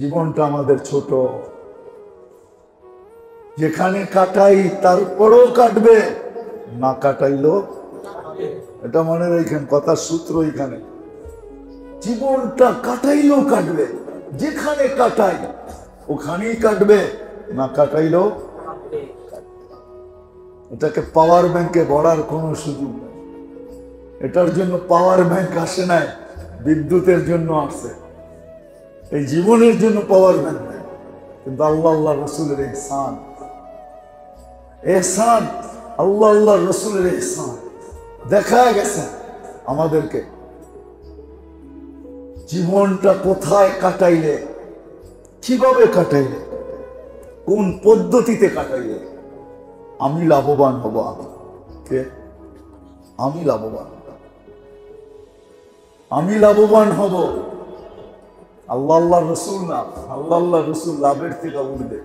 জীবনটা আমাদের ছোট, যেখানে কাটাই তারপরও কাটবে, না কাটাইলো এটা মনে রাখেন, কথার সূত্র এখানে। জীবনটা কাটাইলেও কাটবে, যেখানে কাটাই ওখানেই কাটবে, না কাটাইলেও। এটাকে পাওয়ার ব্যাংকে ভরার কোনো সুযোগ নেই। এটার জন্য পাওয়ার ব্যাংক আসে নাই, বিদ্যুতের জন্য আসে। এই জীবনের জন্য পাওয়ার ব্যাংক নেই, কিন্তু আল্লাহ আল্লাহ রসুলের ইহসান, এহসান, আল্লাহ আল্লাহ রসুলের ইহসান দেখা গেছে আমাদেরকে। জীবনটা কোথায় কাটাইলে, কিভাবে কাটাইলে, কোন পদ্ধতিতে কাটাইলে আমি লাভবান হব। আমি লাভবান হব। আল্লাহ আল্লাহ রসুল না, আল্লাহ আল্লাহ রসুল লাভের থেকে উঠবে।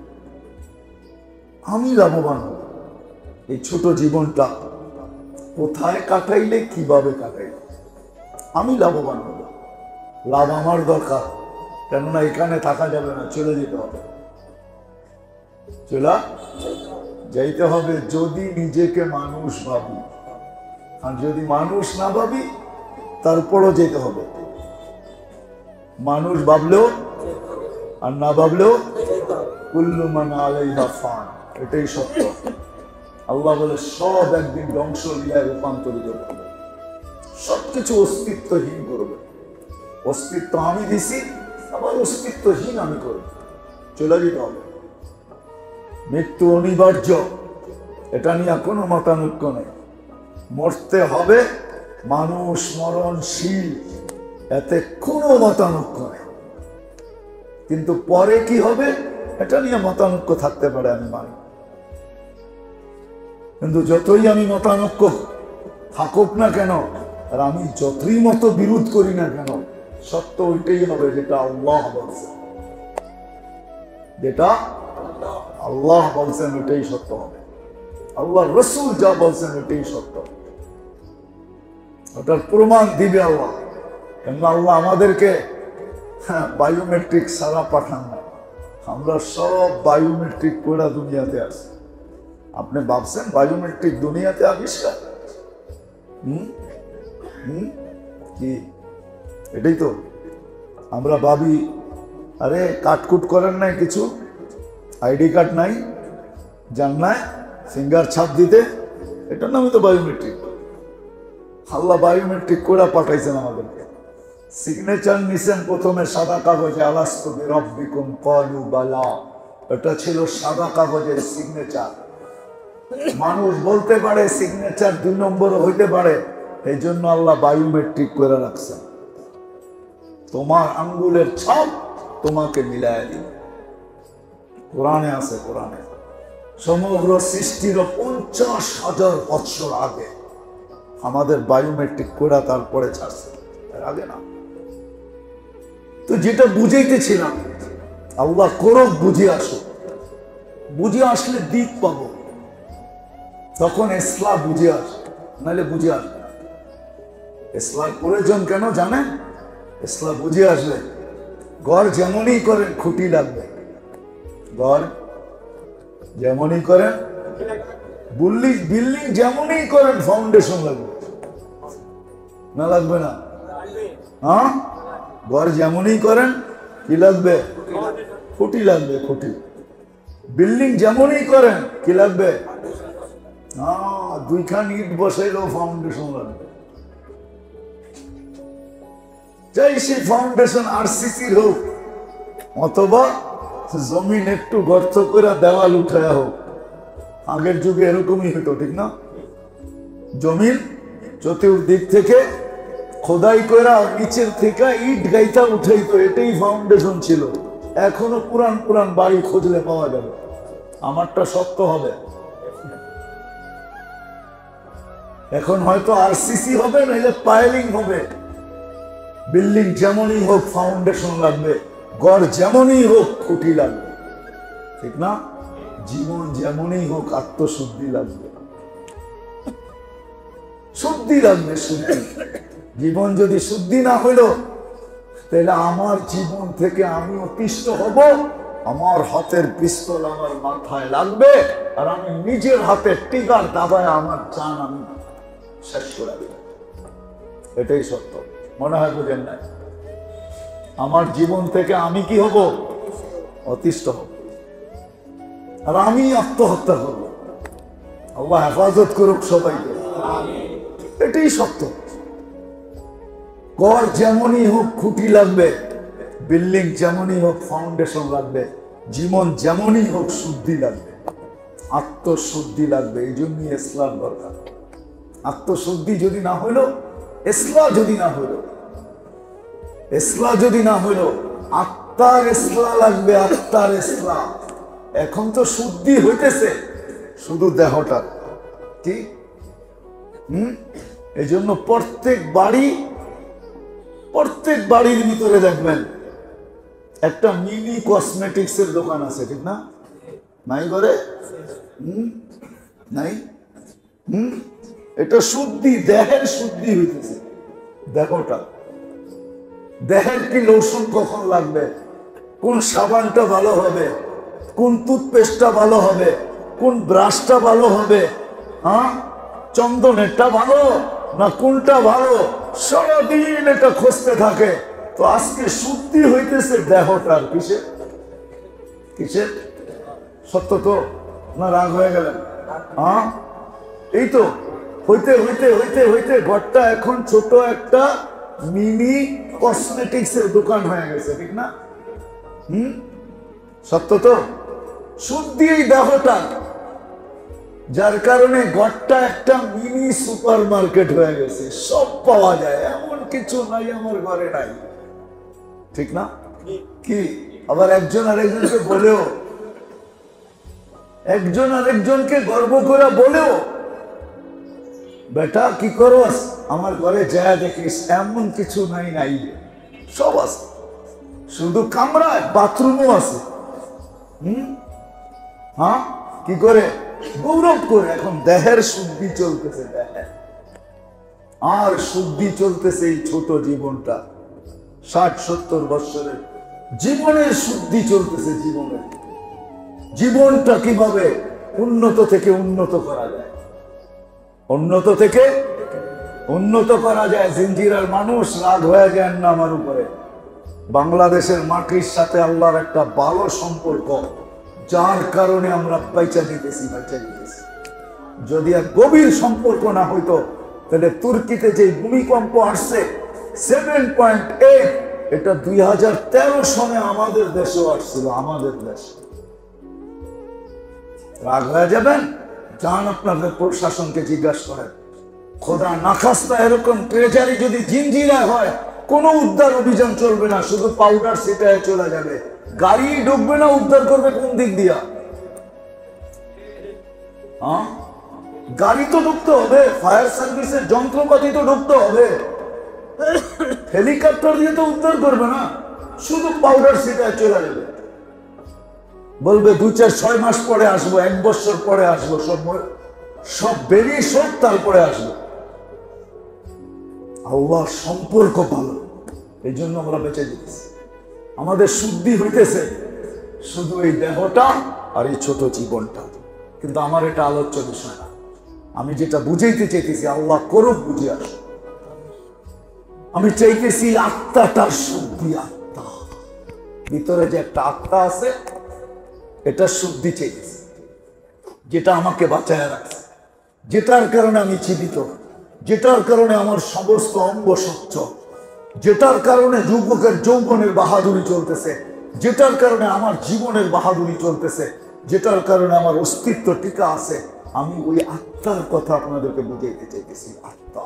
আমি লাভবান হব। এই ছোট জীবনটা কোথায় কাটাইলে, কিভাবে কাটাইলে আমি লাভবান হব। লাভ আমার দরকার, কেননা এখানে থাকা যাবে না, চলে যেতে হবে। চলে যাইতে হবে যদি নিজেকে মানুষ ভাবি, আর যদি মানুষ না ভাবি তারপরও যেতে হবে। মানুষ ভাবলেও আর না ভাবলেও কুল্লু মান আলাইহা ফান, এটাই সত্য। আল্লাহ বলে সব একদিন ধ্বংস লীলায় রূপান্তরিত করবে, সবকিছু অস্তিত্বহীন করবে। অস্তিত্ব আমি দিছি, আবার অস্তিত্বহীন আমি করব। চলে যেতে হবে। মৃত্যু অনিবার্য, এটা নিয়ে কোনো মতানৈক্য নেই। মরতে হবে, মানুষ মরণশীল, এতে কোনো মতানৈক্য নেই। কিন্তু পরে কি হবে এটা নিয়ে মতানৈক্য থাকতে পারে, আমি মানি। কিন্তু যতই আমি মতানৈক্য থাকুক না কেন, আর আমি যতই মতো বিরোধ করি না কেন, সত্য ওইটাই হবে যেটা আল্লাহ বলছেন। যেটা আল্লাহ বলছেন ওইটাই সত্য হবে। আল্লাহ রসুল যা বলছেন ওইটাই সত্য। ওটার প্রমাণ দিবে আল্লাহ। কেন আল্লাহ আমাদেরকে বায়োমেট্রিক ছাড়া পাঠান না। আমরা সব বায়োমেট্রিক করে দুনিয়াতে আসি। আপনি ভাবছেন বায়োমেট্রিক দুনিয়াতে আবিষ্কার? কি এটাই তো আমরা ভাবি। আরে কাটকুট করেন নাই কিছু, আইডি কার্ড নাই, জান না ফিঙ্গার ছাপ দিতে, এটার নামই তো বায়োমেট্রিক। আল্লাহ বায়োমেট্রিক করে পাঠাইছেন আমাদেরকে। সিগনেচার নিছেন প্রথমে সাদা কাগজে, আলাস্তু বিরাব্বিকুম ক্বালু বালা, এটা ছিল সাদা কাগজের সিগনেচার। মানুষ বলতে পারে সিগনেচার 2 নম্বর হইতে পারে, এই জন্য আল্লাহ বায়োমেট্রিক করে রাখছেন। তোমার আঙ্গুলের ছাপ তোমাকে মিলায় দিবে। কোরআনে আছে, কোরআনে সমগ্র সৃষ্টির 50,000 বছর আগে আমাদের বায়োমেট্রিক করে তারপরে ছাড়ছে, এর আগে না। তো যেটা বুঝাইতেছিলাম, আল্লাহ করক, বুঝে আসো। বুঝে আসলে দিক পাবো, তখন ইসলাম বুঝে আসে, নাহলে বুঝে আসবে না। ইসলাম প্রয়োজন কেন জানেন? ইসলাম বুঝে আসলে ঘর যেমনই করেন খুঁটি লাগবে। ঘর যেমনই করেন, বিল্ডিং যেমনই করেন ফাউন্ডেশন লাগবে, না লাগবে না? হ্যাঁ, ঘর যেমনই করেন কি লাগবে? খুঁটি লাগবে, খুঁটি। বিল্ডিং যেমনই করেন কি লাগবে? হ্যাঁ, 2খান ইট বসাইলেও ফাউন্ডেশন লাগবে। চাই সেই ফাউন্ডেশন আরসিসির হোক, অথবা জমিন একটু গর্ত করে দেওয়াল উঠায়া হোক। আগের যুগে এরকমই হতো, ঠিক না? জমিন চতুর্দিক থেকে খোদাই করে নিচের থেকে ইট গাইতা উঠাইতো, এটাই ফাউন্ডেশন ছিল। এখনো পুরান পুরান বাড়ি খুঁজলে পাওয়া যাবে। আমারটা শক্ত হবে, এখন হয়তো আরসিসি হবে, নাহলে পাইলিং হবে। বিল্ডিং যেমনই হোক ফাউন্ডেশন লাগবে, ঘর যেমনই হোক খুঁটি লাগবে, ঠিক না? জীবন যেমনই হোক আত্মশুদ্ধি লাগবে, শুদ্ধি লাগবে, শুদ্ধি। জীবন যদি শুদ্ধি না হইল তাহলে আমার জীবন থেকে আমি অতিষ্ঠ হব, আমার হাতের পিস্তল আমার মাথায় লাগবে, আর আমি নিজের হাতে টিকার দাবায় আমার জান আমি শেষ করে দেব। এটাই সত্য। মনে হয় বুঝেন না? আমার জীবন থেকে আমি কি হব? অতিষ্ঠ হব, আর আমি আত্মহত্যা করব। আল্লাহ হেফাজত করুক সবাইকে। এটাই সত্য। ঘর যেমনই হোক খুঁটি লাগবে, বিল্ডিং যেমনই হোক ফাউন্ডেশন লাগবে, জীবন যেমনই হোক শুদ্ধি লাগবে, আত্মশুদ্ধি লাগবে। এই জন্যই ইসলাম দরকার। আত্মশুদ্ধি যদি না হইল, ইসলাম যদি না হইল, ইসলাম যদি না হইল, আত্মার ইসলাম লাগবে, আত্মার ইসলাম। এখন তো শুদ্ধি হইতেছে শুধু দেহটা, কি এই জন্য প্রত্যেক বাড়ির ভিতরে দেখবেন একটা মিনি কসমেটিক্স এর দোকান আছে, ঠিক না? নাই করে নাই? এটা শুদ্ধি, দেহের শুদ্ধি হইতেছে। দেখোটা, দেহের কি লোশন কখন লাগবে, কোন সাবানটা ভালো হবে, কোন টুথপেস্টটা ভালো হবে, কোন ব্রাশটা ভালো হবে, হ্যাঁ চন্দনেরটা ভালো না কোনটা ভালো, সারাদিন এটা খুঁজতে থাকে। তো আজকে শুদ্ধি হইতেছে দেহটার কিসে কিসে? সত্য তো না? রাগ হয়ে গেলেন? হ্যাঁ, এই তো হইতে হইতে হইতে হইতে ঘরটা এখন ছোট একটা মিনি কসমেটিক্স এর দোকান হয়ে গেছে, ঠিক না? সত্য তো? শুদ্ধি এই দেহটা, যার কারণে ঘরটা একটা মিনি সুপার মার্কেট হয়ে গেছে। সব পাওয়া যায়, এমন কিছু নাই আমার ঘরে নাই, ঠিক না? কি আবার একজন আরেকজনকে বলেও, একজন আরেকজনকে গর্ব করে বলেও, বেটা কি করস, আমার ঘরে যা দেখিস এমন কিছু নাই, নাই সব আছে, শুধু কামরায় বাথরুমও আছে। হ্যাঁ, কি করে গৌরব করে। এখন দেহের শুদ্ধি চলতেছে, দেহের আর শুদ্ধি চলতেছে এই ছোট জীবনটা। 60-70 বছরের জীবনের শুদ্ধি চলতেছে। জীবনটা কিভাবে উন্নত থেকে উন্নত করা যায়, উন্নত থেকে উন্নত করা যায়। জিঞ্জিরার মানুষ রাগ হয়ে যায় না আমার উপরে। বাংলাদেশের মাটির সাথে আল্লাহর একটা ভালো সম্পর্ক, যার কারণে আমরা বাইচা দিতেছি। যদি এক গভীর সম্পর্ক না হইতো, তাহলে তুর্কিতে যে ভূমিকম্প আসছে 7.8, এটা 2013 সনে আমাদের দেশেও আসছিল, আমাদের দেশে। রাগ হয়ে যাবেন? যান আপনাদের প্রশাসনকে জিজ্ঞাসা করেন। খোদা না খাস্তা এরকম ট্রেজারি যদি জিঞ্জিরা হয়, কোনো উদ্ধার অভিযান চলবে না, শুধু পাউডার ছিটায় চলে যাবে, গাড়ি ঢুকবে না। উদ্ধার করবে কোন দিক দিয়া? গাড়ি তো ঢুকতে হবে, ফায়ার সার্ভিসের যন্ত্রপাতি তো ঢুকতে হবে, হেলিকপ্টার দিয়ে তো উদ্ধার করবে না, শুধু পাউডার ছিটায় চলে যাবে। বলবে 2-4-6 মাস পরে আসবো, 1 বছর পরে আসবো, সব বেরিয়ে সব তারপরে আসবো। আল্লাহর সম্পর্ক ভালো, এই জন্য আমরা বেঁচে যেতেছি। আমাদের শুদ্ধি হইতেছে শুধু এই দেহটা আর এই ছোট জীবনটা। কিন্তু আমার এটা আলোচ্য বিষয় না। আমি যেটা বুঝাইতে চাইতেছি, আল্লাহ করুক বুঝে আস। আমি চাইতেছি আত্মাটার শুদ্ধি। আত্মা ভিতরে যে একটা আত্মা আছে, এটা শুদ্ধি চাইতেছি, যেটা আমাকে বাঁচায় রাখছে, যেটার কারণে আমি জীবিত, যেটার কারণে আমার সমস্ত অঙ্গ স্বচ্ছ, যেটার কারণে যুবকের যৌবনের বাহাদুরি চলতেছে, যেটার কারণে আমার জীবনের বাহাদুরি চলতেছে, যেটার কারণে আমার অস্তিত্ব টিকা আছে। আমি ওই আত্মার কথা আপনাদেরকে বুঝাইতে চাইতেছি। আত্মা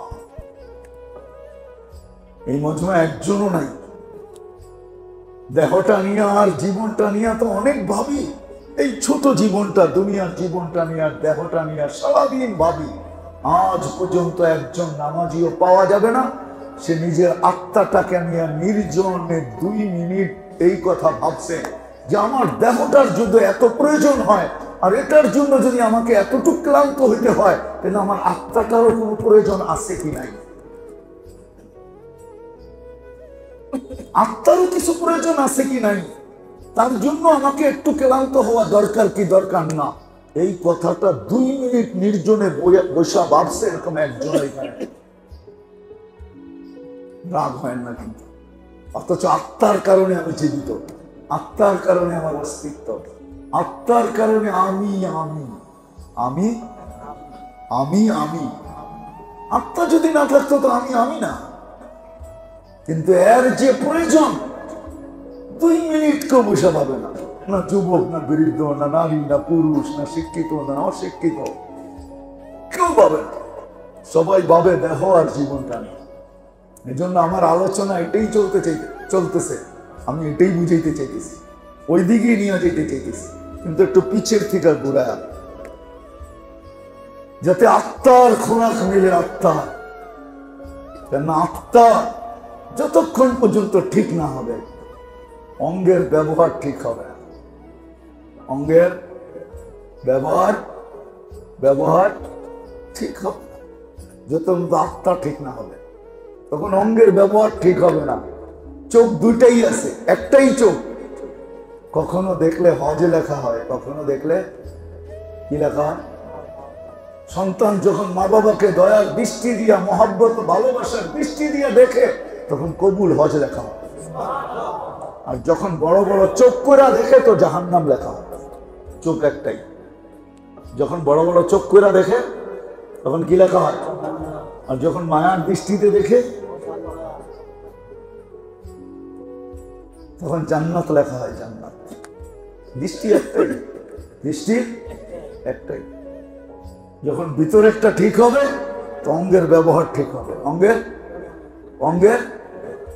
এই মজমা একজনও নাই। দেহটা নিয়ে আর জীবনটা নিয়ে তো অনেক ভাবি। এই ছোট জীবনটা, দুনিয়ার জীবনটা নিয়ে আর দেহটা নিয়ে সারাদিন ভাবি। আজ পর্যন্ত একজন নামাজিও পাওয়া যাবে না সে নিজের আত্মাটাকে নিয়ে নির্জনে 2 মিনিট এই কথা ভাবছে যে আমার দেহটার যদি এত প্রয়োজন হয়, আর এটার জন্য যদি আমাকে এতটুকু ক্লান্ত হইতে হয়, তাহলে আমার আত্মাটারও কোনো প্রয়োজন আছে কি নাই? আত্মারও কিছু প্রয়োজন আছে কি নাই, তার জন্য আমাকে একটু ক্লান্ত হওয়া দরকার কি দরকার না, এই কথাটা 2 মিনিট নির্জনে বসা ভাবছে এরকম একজন এখানে রাগ হয় না কিন্তু। অথচ আত্মার কারণে আমি জীবিত, আত্মার কারণে আমার অস্তিত্ব, আত্মার কারণে আমি আমি আমি আমি আমি। আত্মা যদি না থাকতো তো আমি আমি না। কিন্তু এর যে প্রয়োজন 2 মিনিট কেউ বসে পাবে না, না যুবক, না বৃদ্ধ, না নারী, না পুরুষ, না শিক্ষিত, না অশিক্ষিত, কেউ পাবে না। সবাই ভাবে দেহ আর জীবনটা নেই। এই জন্য আমার আলোচনা এটাই চলতেছে, আমি এটাই বুঝাইতে চাইতেছি, ওই দিকেই নিয়ে যেতে চাইতেছি, কিন্তু একটু পিছের থেকে ঘুরায়, যাতে আত্মার খোরাক মিলে। আত্মার, কেন আত্মা যতক্ষণ পর্যন্ত ঠিক না হবে, অঙ্গের ব্যবহার ঠিক হবে না। অঙ্গের ব্যবহার ঠিক হবে না যতক্ষণ আত্মা ঠিক না হবে, তখন অঙ্গের ব্যবহার ঠিক হবে না। চোখ দুইটাই আছে, একটাই চোখ। কখনো দেখলে হজে লেখা হয়, কখনো দেখলে কি লেখা হয়? সন্তান যখন মা বাবাকে দয়ার দৃষ্টি দিয়া, মহব্বত ভালোবাসার দৃষ্টি দিয়া দেখে, তখন কবুল হজ লেখা হয়। আর যখন বড় বড় চোখ করে দেখে তো জাহান্নাম লেখা হয়। চোখ একটাই, যখন বড় বড় চোখ করে দেখে তখন কি লেখা হয়? আর যখন মায়ার দৃষ্টিতে দেখে তখন জান্নাত লেখা হয়। জান্নাত দৃষ্টি একটাই, দৃষ্টি একটাই। যখন ভিতরেরটা ঠিক হবে তো অঙ্গের ব্যবহার ঠিক হবে, অঙ্গের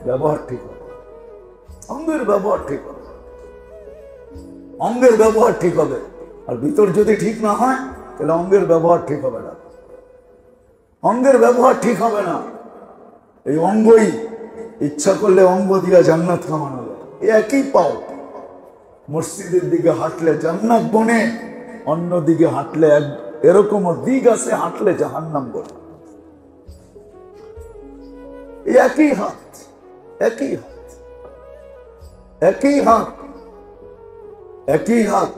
ব্যবহার ঠিক হবে, অঙ্গের ব্যবহার ঠিক হবে, অঙ্গের ব্যবহার ঠিক হবে। আর ভিতর যদি ঠিক না হয় তাহলে অঙ্গের ব্যবহার ঠিক হবে না, অঙ্গের ব্যবহার ঠিক হবে না। এই অঙ্গই ইচ্ছা করলে অঙ্গ দিয়া জান্নাত কামানো যায়, একই পাও। মসজিদের দিকে হাঁটলে জান্নাত বনে, অন্য দিকে হাঁটলে এরকম দিক আছে, হাঁটলে জাহান্নাম বনে। একই হাত, একই হাত, একই হাত, একই হাত।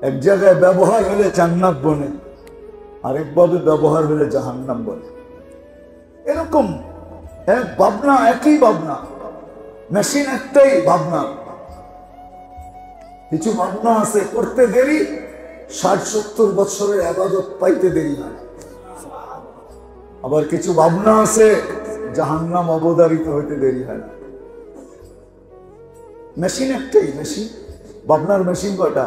এক জায়গায় ব্যবহার হলে জান্নাত বনে, আরেকভাবে ব্যবহার হলে জাহান্নাম বনে। এরকম এক ভাবনা, একই ভাবনা, মেশিন একটাই ভাবনা। কিছু ভাবনা আছে করতে দেরি, 60-70 বছরের ইবাদত পাইতে দেরি হয়। আবার কিছু ভাবনা আছে জাহান্নাম অবধারিত হইতে দেরি হয় না। মেশিন একটাই, মেশিন। ভাবনার মেশিন কয়টা?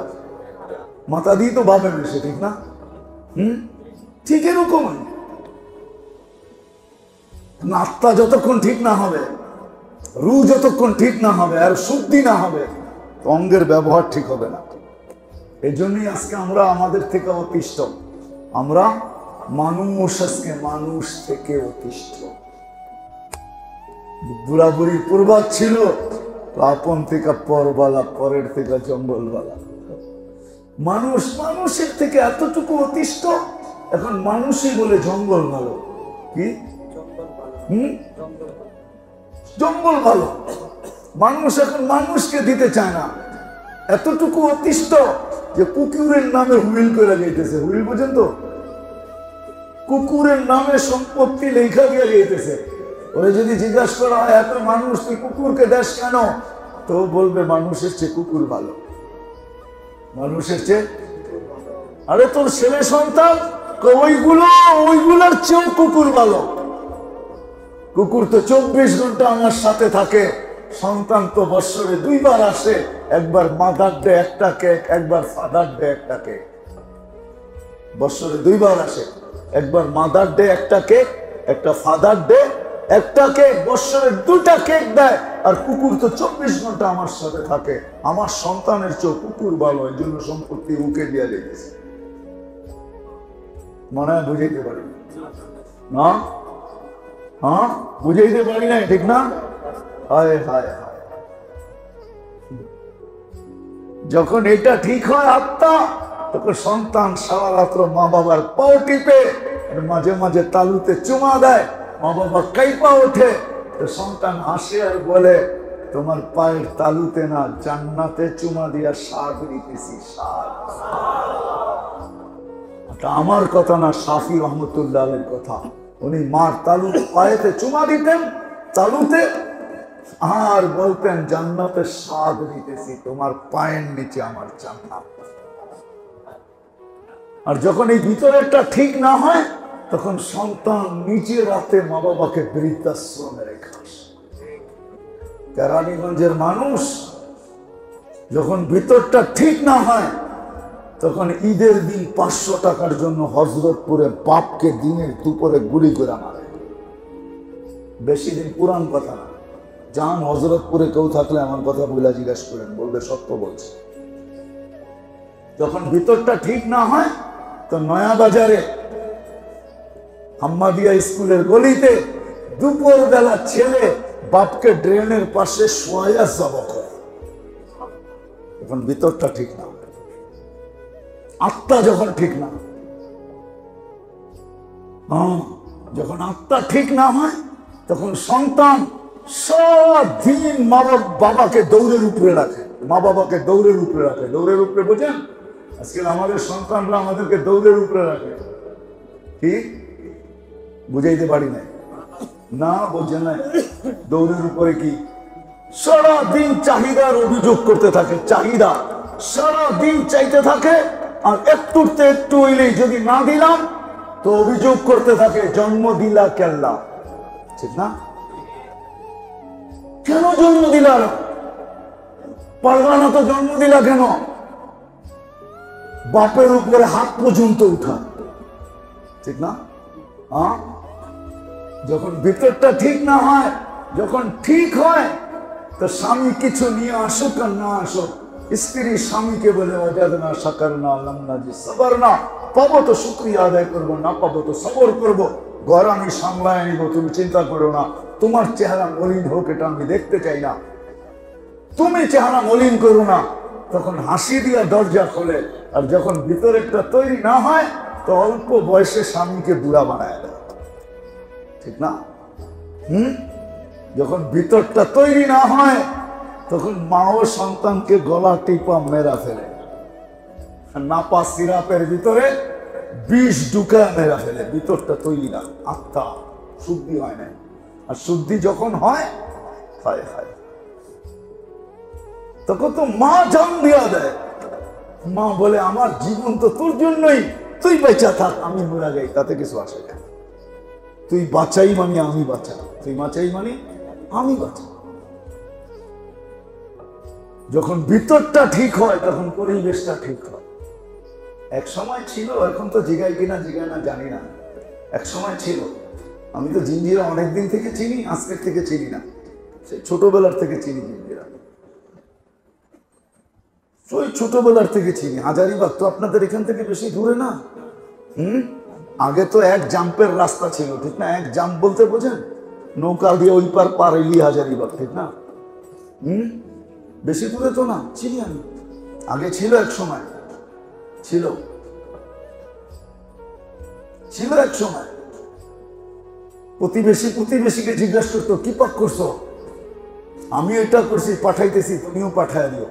মাথা দিয়ে তো ভাবে মেশে, ঠিক না? ঠিক এরকম। আত্মা যতক্ষণ ঠিক না হবে, রু যতক্ষণ ঠিক না হবে, আর শুদ্ধি না হবে, অঙ্গের ব্যবহার ঠিক হবে না। এই জন্যই আজকে আমরা আমাদের থেকে অতিষ্ঠ। আমরা মানুষ, আজকে মানুষ থেকে অতিষ্ঠ। বুড়া বুড়ির পূর্বাদ ছিল আপন থেকে পরবালা, পরের থেকে জঙ্গলবালা। মানুষ মানুষের থেকে এতটুকু অতিষ্ঠ, এখন মানুষই বলে জঙ্গল ভালো। কি জঙ্গল ভালো? মানুষ এখন মানুষকে দিতে চায় না, এতটুকু অতিষ্ঠ যে কুকুরের নামে হুইল করে যাইতেছে। হুইল বুঝেন তো? কুকুরের নামে সম্পত্তি লেখা দিয়ে যাইতেছে। ওরে যদি জিজ্ঞাসা করা হয় এত মানুষ তুই কুকুরকে দেশ কেন, তো বলবে মানুষের চেয়ে কুকুর ভালো, মানুষের চেয়ে। আরে তোর ছেলে সন্তান ওইগুলোর চেয়েও কুকুর ভালো। কুকুর তো 24 ঘন্টা আমার সাথে থাকে, সন্তান তো বৎসরে 2 বার আসে, একবার মাদার ডে একটা কেক, একবার ফাদার ডে একটা কেক। বৎসরে 2 বার আসে, একবার মাদার ডে একটা কেক, একটা ফাদার ডে একটা কেক। বৎসরে 2টা কেক দেয়। আর কুকুর তো 24 ঘন্টা আমার সাথে থাকে। আমার সন্তানের চেয়ে কুকুর ভালো, এই জন্য সম্পত্তি উকে দিয়ে দিয়েছে। মনে হয় বুঝাইতে পারি না? হ্যাঁ, বুঝাইতে পারি না, ঠিক না? হায় হায় হায়। যখন এটা ঠিক হয় আত্মা, তখন সন্তান সারা রাত্র মা বাবার পাও টিপে, মাঝে মাঝে তালুতে চুমা দেয়, মা বাবা কাইপা ওঠে, তো সন্তান হাসে আর বলে তোমার পায়ের তালুতে না জান্নাতে চুমা দিয়া স্বাদ নিতেছি স্বাদ। আমার কথা না, শাফি রহমতুল্লাহের কথা। উনি মার তালু পায়েতে চুমা দিতেন তালুতে আর বলতেন জান্নাতের স্বাদ নিতেছি, তোমার পায়ের নিচে আমার জান্নাত। আর যখন এই ভিতরেরটা ঠিক না হয় তখন সন্তান নিজে রাতে মা বাবাকে বৃদ্ধাশ্রমে রেখে আসে। কেরানীগঞ্জের মানুষ যখন ভিতরটা ঠিক না হয় তখন ঈদের দিন 500 টাকার জন্য হযরতপুরে বাপকে দিনের দুপুরে গুলি করে মারে। বেশি দিন পুরান কথা না, যান হযরতপুরে কেউ থাকলে আমার কথা বলে জিজ্ঞাসা করেন, বলবে সত্য বলছে। যখন ভিতরটা ঠিক না হয় তো নয়া বাজারে হাম্মাদিয়া স্কুলের গলিতে দুপুর বেলা ছেলে বাপকে ড্রেনের পাশে শোয়া জব করে। এখন ভিতরটা ঠিক না, আত্মা যখন ঠিক না, যখন আত্মা ঠিক না হয় তখন সন্তান সারাদিন মা বাবাকে দৌড়ের উপরে রাখে, মা বাবাকে দৌড়ের উপরে রাখে। দৌড়ের উপরে বোঝেন? আজকে আমাদের সন্তানরা আমাদেরকে দৌড়ের উপরে রাখে। কি বুঝাইতে পারি না? না বোঝে না। দৌড়ের উপরে কি সারাদিন চাহিদার অভিযোগ করতে থাকে, চাহিদা সারাদিন চাইতে থাকে। আর একটুতে একটু হইলেই যদি না দিলাম তো অভিযোগ করতে থাকে, জন্ম দিলা কেল্লা। ঠিক না? কেন জন্ম দিলা? পারবা না তো জন্ম দিলা কেন? বাপের উপরে হাত পর্যন্ত উঠা। ঠিক না? যখন ভিতরটা ঠিক না হয়, যখন ঠিক হয় তো স্বামী কিছু নিয়ে আসুক আর না আসুক, স্ত্রী স্বামীকে বলে ওয়াজাদনা শাকারনা লামনা জি সাবরনা, পাবো তো শুকরিয়া আদায় করবো, না পাবো তো সবর করবো, ঘর আমি সামলায় নিব, তুমি চিন্তা করো না। তোমার চেহারা মলিন হোক এটা আমি দেখতে চাই না, তুমি চেহারা মলিন করো না। তখন হাসি দিয়া দরজা খোলে। আর যখন ভিতরেরটা তৈরি না হয় তো অল্প বয়সে স্বামীকে বুড়া বানায় দেয়। ঠিক না? যখন ভিতরটা তৈরি না হয় তখন মা ও সন্তানকে গলা টিপা মেরা ফেলে, নাপা সিরাপের ভিতরে বিষ ঢুকা মেরা ফেলে। ভিতরটা তৈরি না, আত্মা শুদ্ধি হয় না। আর শুদ্ধি যখন হয় হায় হায়, তখন তো মা জান দিয়া দেয়। মা বলে আমার জীবন তো তোর জন্যই, তুই বেঁচা থাক, আমি মরে যাই, তাতে কিছু আসে না। তুই বাঁচাই মানে আমি বাঁচা, তুই বাঁচাই মানে আমি বাঁচা। যখন ভিতরটা ঠিক হয় তখন পরিবেশটা ঠিক হয়। এক সময় ছিল, এখন তো জিগাই কিনা জিগাই না জানি না, এক সময় ছিল। আমি তো জিঞ্জিরা অনেকদিন থেকে চিনি, আজকের থেকে চিনি না, সে ছোটবেলার থেকে চিনি জিঞ্জিরা, ওই ছোটবেলার থেকে চিনি। হাজারিবাগ তো আপনাদের এখান থেকে বেশি দূরে না। আগে তো এক জাম্পের রাস্তা ছিল, ঠিক না? এক জাম্প বলতে বোঝেন নৌকা দিয়ে ওই পার পার এলি হাজারিবাগ, ঠিক না? বেশি দূরে তো না, চিনি আমি। আগে ছিল, এক সময় ছিল, ছিল এক সময়। প্রতিবেশীকে জিজ্ঞাসা করতো কি পাক করছো, আমি এটা করছি পাঠাইতেছি, তুমিও পাঠায় দিও।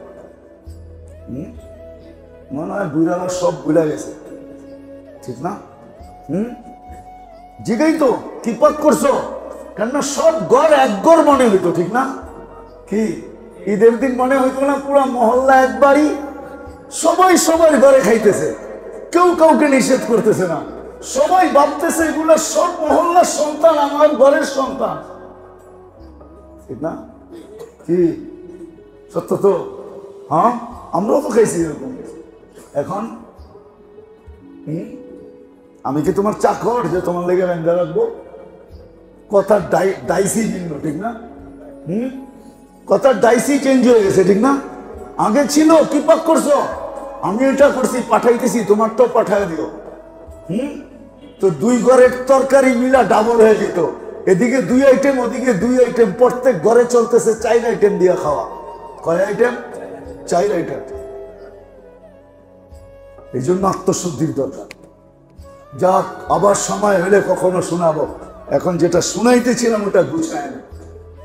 মনে হয় বুড়ারা সব ভুলে গেছে, ঠিক না? জিগাই তো কি পাক করছো, কেননা সব ঘর এক ঘর মনে হইতো, ঠিক না? কি ঈদের দিন মনে হইতো না পুরা মহল্লা একবারই, সবাই সবার ঘরে খাইতেছে, কেউ কাউকে নিষেধ করতেছে না, সবাই ভাবতেছে এগুলো সব মহল্লার সন্তান, আমার ঘরের সন্তান, ঠিক না? কি সত্য তো? হ্যাঁ, আমরাও তো খাইছি এরকম। এখন আমি কি তোমার চাকর যে তোমার লেগে ব্যঙ্গা রাখবো? কথার ডাইসি ভিন্ন, ঠিক না? কথার ডাইসি চেঞ্জ হয়ে গেছে, ঠিক না? আগে ছিল কি পাক করছো, আমি এটা করছি পাঠাইতেছি, তোমারটাও পাঠায় দিও। তো দুই ঘরের তরকারি মিলা ডাবল হয়ে যেত, এদিকে 2 আইটেম ওদিকে 2 আইটেম, প্রত্যেক ঘরে চলতেছে 4 আইটেম দিয়ে খাওয়া। কয় আইটেম? 4 আইটেম। এই জন্য আত্মশুদ্ধির দরকার। যাক, আবার সময় হলে কখনো শোনাবো। এখন যেটা শুনাইতেছিলাম ওটা গুছায় না।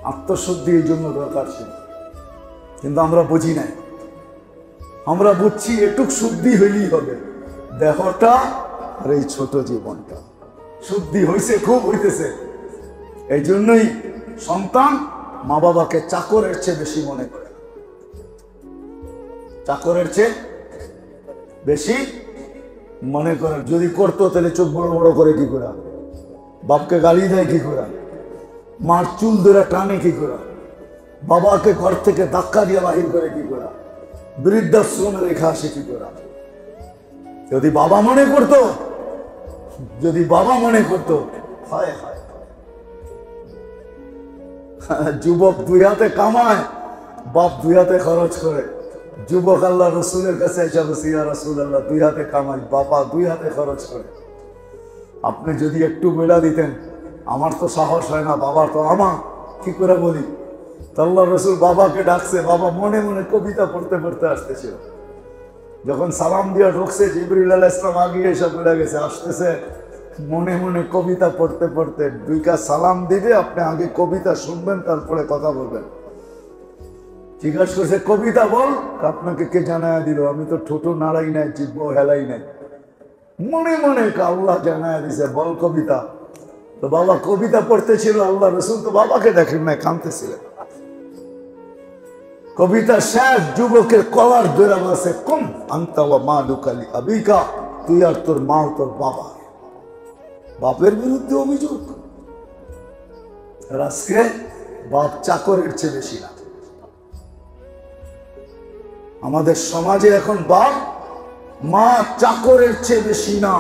আত্মশুদ্ধি এই জন্য দরকার ছিল, কিন্তু আমরা বুঝি নাই। আমরা বুঝছি এটুক শুদ্ধি হইলেই হবে, দেহটা আর এই ছোট জীবনটা শুদ্ধি হইছে, খুব হইতেছে। এই জন্যই সন্তান মা বাবাকে চাকরের চেয়ে বেশি মনে করে, চাকরের চেয়ে বেশি মনে করে। যদি করতো তাহলে চোখ বড় বড় করে কি করে, বাপকে গালি দেয় কি করে, মার চুল ধরে টানে কি করে, বাবাকে ঘর থেকে ধাক্কা দিয়ে বাহির করে কি করে, বৃদ্ধাশ্রমে রেখে আসে কি করে। যদি বাবা মনে করতো, যদি বাবা মনে করতো, হায় হায়, যুবক দুই হাতে কামায়, বাপ দুই হাতে খরচ করে। যুবক আল্লাহ রসুলের কাছে এসে বসে, ইয়া রাসূলুল্লাহ, দুই হাতে কামাই, বাবা দুই হাতে খরচ করে। আপনি যদি একটু বেলা দিতেন, আমার তো সাহস হয় না, বাবার তো আমা, কি করে বলি। তো আল্লাহ রসুল বাবাকে ডাকছে, বাবা মনে মনে কবিতা পড়তে পড়তে আসতেছিল। যখন সালাম দিয়ে ঢুকছে, জিবরিল আলাইহিস সালাম আগে এসে বলে গেছে, আসতেছে মনে মনে কবিতা পড়তে পড়তে। দুই কাজ সালাম দিবে, আপনি আগে কবিতা শুনবেন, তারপরে কথা বলবেন। জিজ্ঞাসা করছে, কবিতা বল। আপনাকে কে জানায় দিল? আমি তো ঠোঁটো নাড়াই নাই, জিব্ব হেলাই নাই। মনে মনে আল্লাহ জানায় দিছে, বল কবিতা। তো বাবা কবিতা পড়তেছিল, আল্লাহ রসুল তো বাবাকে দেখেন নাই, কাঁদতেছিলেন। কবিতা শেষ, যুবকের কলার ধরে বসে, কুম আনতা ওয়া মালুকা লি আবিকা, তুই আর তোর মা ও তোর বাবা। বাপের বিরুদ্ধে অভিযোগ। আজকে বাপ চাকরের চেয়ে বেশি না। আমাদের সমাজে এখন বাপ মা চাকরের চেয়ে বেশি না।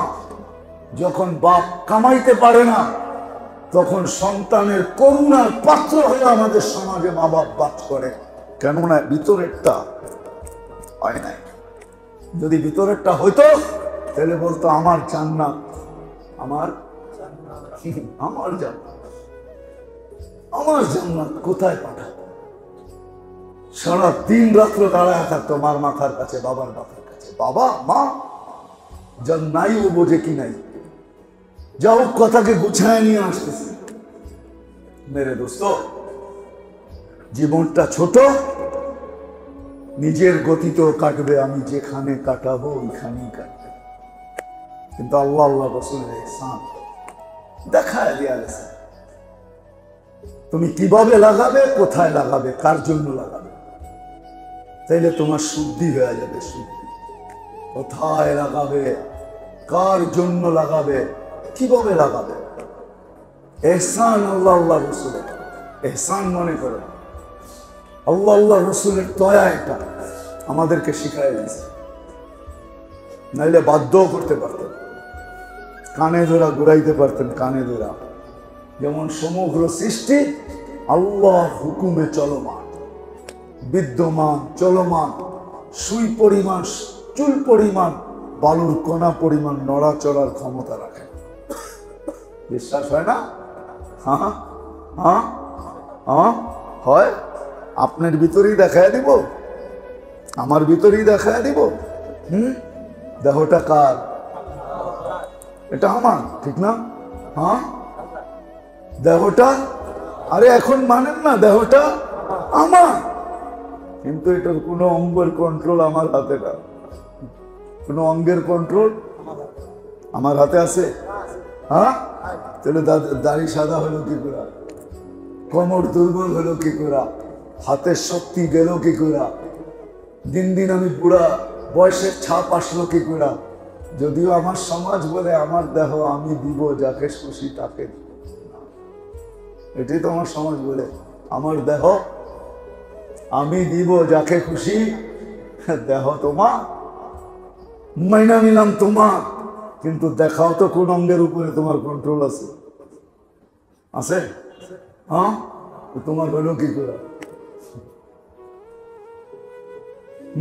যখন বাপ কামাইতে পারে না, তখন সন্তানের করুণার পাত্র হয়ে আমাদের সমাজে মা বাপ বাস করে। কেননা ভিতরেরটা হয় নাই। যদি ভিতরেরটা হইতো, তাহলে বলতো আমার জান্নাত, আমার আমার জান্নাত, আমার জান্নাত কোথায় পাঠাবো? সারা দিন রাত্র দাঁড়ায় থাকতো মার মাথার কাছে, বাবার মাথার কাছে। বাবা মা যার নাই ও বোঝে কি নাই, যাও কথাকে গুছায় নিয়ে আসতেছে। মেরে দোস্ত, জীবনটা ছোট, নিজের গতিতেও কাটবে, আমি যেখানে কাটাবো ওইখানেই কাটবে। কিন্তু আল্লাহ আল্লাহ রাসূলের ইহসান দেখায় দিয়া গেছে, তুমি কিভাবে লাগাবে, কোথায় লাগাবে, কার জন্য লাগাবে, তাইলে তোমার শুদ্ধি হয়ে যাবে। শুদ্ধি কোথায় লাগাবে, কার জন্য লাগাবে, কিভাবে লাগাবে, ইহসান আল্লাহ আল্লাহ রাসূলের ইহসান মনে করো। আল্লাহ আল্লাহ রাসূলের দয়া এটা আমাদেরকে শিখাই দিয়েছে, নাইলে বাধ্যও করতে পারতেন, কানে ধরা ঘুরাইতে পারতেন, কানে ধরা। যেমন সমগ্র সৃষ্টি আল্লাহর হুকুমে চলমান, বিদ্যমান, চলমান, সুই পরিমাণ, চুল পরিমাণ, বালুর কণা পরিমাণ নড়াচড়ার ক্ষমতা রাখে। বিশ্বাস হয় না? হ্যাঁ হ্যাঁ হ্যাঁ হয়। আপনার ভিতরেই দেখায় দিব, আমার ভিতরেই দেখায় দিব। দেহটা কার? এটা আমার, ঠিক না? হ্যাঁ, দেহটা, আরে এখন মানেন না, দেহটা আমার, কিন্তু এটার কোনো অঙ্গের কন্ট্রোল আমার হাতে না। কোনো অঙ্গের কন্ট্রোল আমার হাতে আছে? হ্যাঁ, তাহলে দাড়ি সাদা হলো কি করে, কোমর দুর্বল হলো কি করে, হাতের শক্তি গেল কি করে, দিন দিন আমি বুড়া, বয়সের ছাপ আসলো কি করে? যদিও আমার সমাজ বলে আমার দেহ আমি দিব যাকে খুশি তাকে, এটাই তো আমার সমাজ বলে, আমার দেহ আমি দিব যাকে খুশি। দেহ তোমার, মাইনা নিলাম তোমার, কিন্তু দেখাও তো কোন অঙ্গের উপরে তোমার কন্ট্রোল আছে? আছে? হ্যাঁ, তোমার হলো কি করে?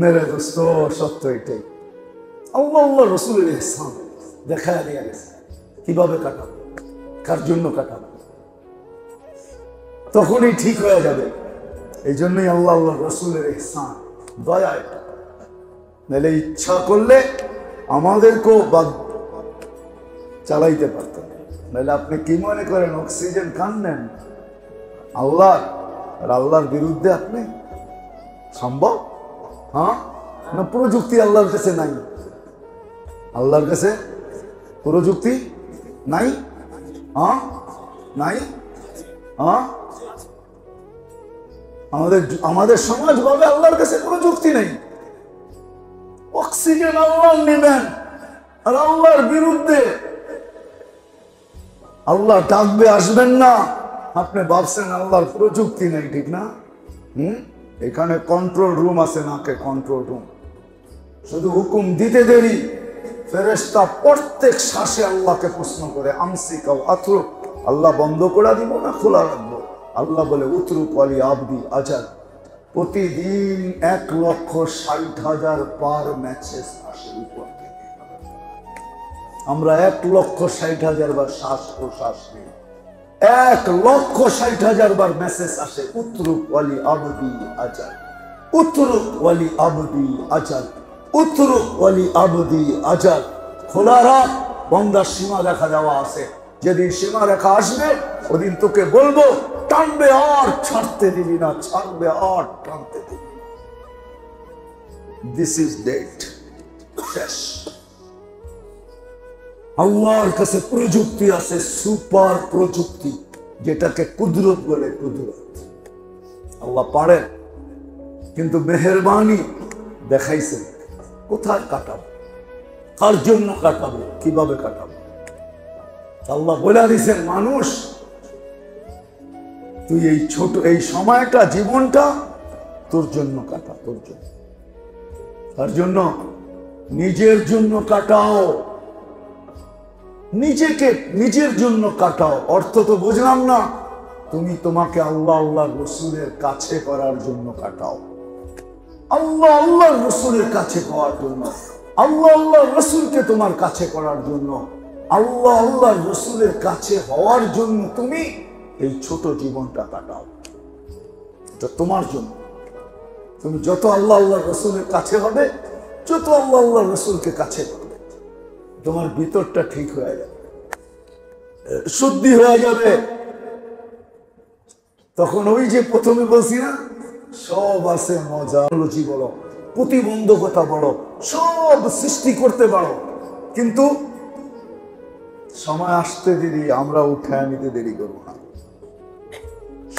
মেরে দোস্ত, সত্য এটাই। আল্লাহ আল্লাহ রাসূলের ইহসান দেখায় দিয়ে গেছে, কিভাবে কাটাবো, কার জন্য কাটাবো, তখনই ঠিক হয়ে যাবে। এই জন্যই আল্লাহ আল্লাহ রাসূলের ইহসান, দয়া। নাহলে ইচ্ছা করলে আমাদেরকেও চালাইতে পারতেন। নাহলে আপনি কি মনে করেন অক্সিজেন খান নেন? আল্লাহ আর আল্লাহর বিরুদ্ধে আপনি? সম্ভব? হ্যাঁ, না প্রযুক্তি আল্লাহর কাছে নাই? আল্লাহর কাছে প্রযুক্তি নাই? হ্যাঁ, নাই। হ্যাঁ, আমাদের সমাজ ভাবে আল্লাহর কাছে প্রযুক্তি নেই। অক্সিজেন আল্লাহ নেবেন, আর আল্লাহর বিরুদ্ধে আল্লাহ ডাকবে, আসবেন না। আপনি ভাবছেন আল্লাহর প্রযুক্তি নেই, ঠিক না? এখানে কন্ট্রোল রুম আছে, নাকে কন্ট্রোল রুম, শুধু হুকুম দিতে দেরি। ফেরেশতা প্রত্যেক শ্বাসে আল্লাহকে প্রশ্ন করে, আমসিকাও আতরুক, আল্লাহ বন্ধ করে দিব না খোলা রাখবো? আল্লাহ বলে, উতরুক ওয়ালি আবদি আজাল। প্রতিদিন 1,60,000 পার মেসেজ আসে উপর থেকে। আমরা 1,60,000 বার শ্বাস প্রশ্বাস নিই, 1,60,000 বার মেসেজ আসে, উতরুক ওয়ালি আবদি আজাল, উতরুক ওয়ালি আবদি আজাল, উতরুক ওয়ালি আবদি আজাল। খোলা রাখ, বন্দার সীমা রেখা দেওয়া আছে। যেদিন সীমা রেখা আসবে, ওদিন তোকে বলবো, টানবে আর ছাড়তে দিবি না, ছাড়বে আর টানতে দিবি। দিস ইজ ডেট, শেষ। আল্লাহর কাছে প্রযুক্তি আছে, সুপার প্রযুক্তি, যেটাকে কুদরত বলে। কুদরত আল্লাহ পারেন, কিন্তু মেহেরবানি দেখাইছেন। কোথায় কাটাবো, কার জন্য কাটাবো, কিভাবে কাটাবো? আল্লাহ বলে দিয়েছেন, মানুষ তুই এই ছোট এই সময়টা, জীবনটা তোর জন্য কাটা, তোর জন্য। তার জন্য নিজের জন্য কাটাও, নিজেকে নিজের জন্য কাটাও। অর্থ তো বুঝলাম না। তুমি তোমাকে আল্লাহ আল্লাহ রসুলের কাছে করার জন্য কাটাও, আল্লাহ আল্লাহ রসুলের কাছে পাওয়ার জন্য, আল্লাহ আল্লাহ রসুলকে তোমার কাছে করার জন্য, আল্লাহ আল্লাহ রসুলের কাছে হওয়ার জন্য তুমি এই ছোট জীবনটা কাটাও। এটা তোমার জন্য। তুমি যত আল্লাহ আল্লাহ রসুলের কাছে হবে, যত আল্লাহ আল্লাহ রসুলকে কাছে করবে, তোমার ভিতরটা ঠিক হয়ে যাবে, শুদ্ধি হয়ে যাবে। তখন ওই যে প্রথমে বলছি না, সব আছে মজা, রুচি বড়, প্রতিবন্ধকতা বড়, সব সৃষ্টি করতে পারো, কিন্তু সময় আসতে দেরি, আমরা উঠায় নিতে দেরি করবো না।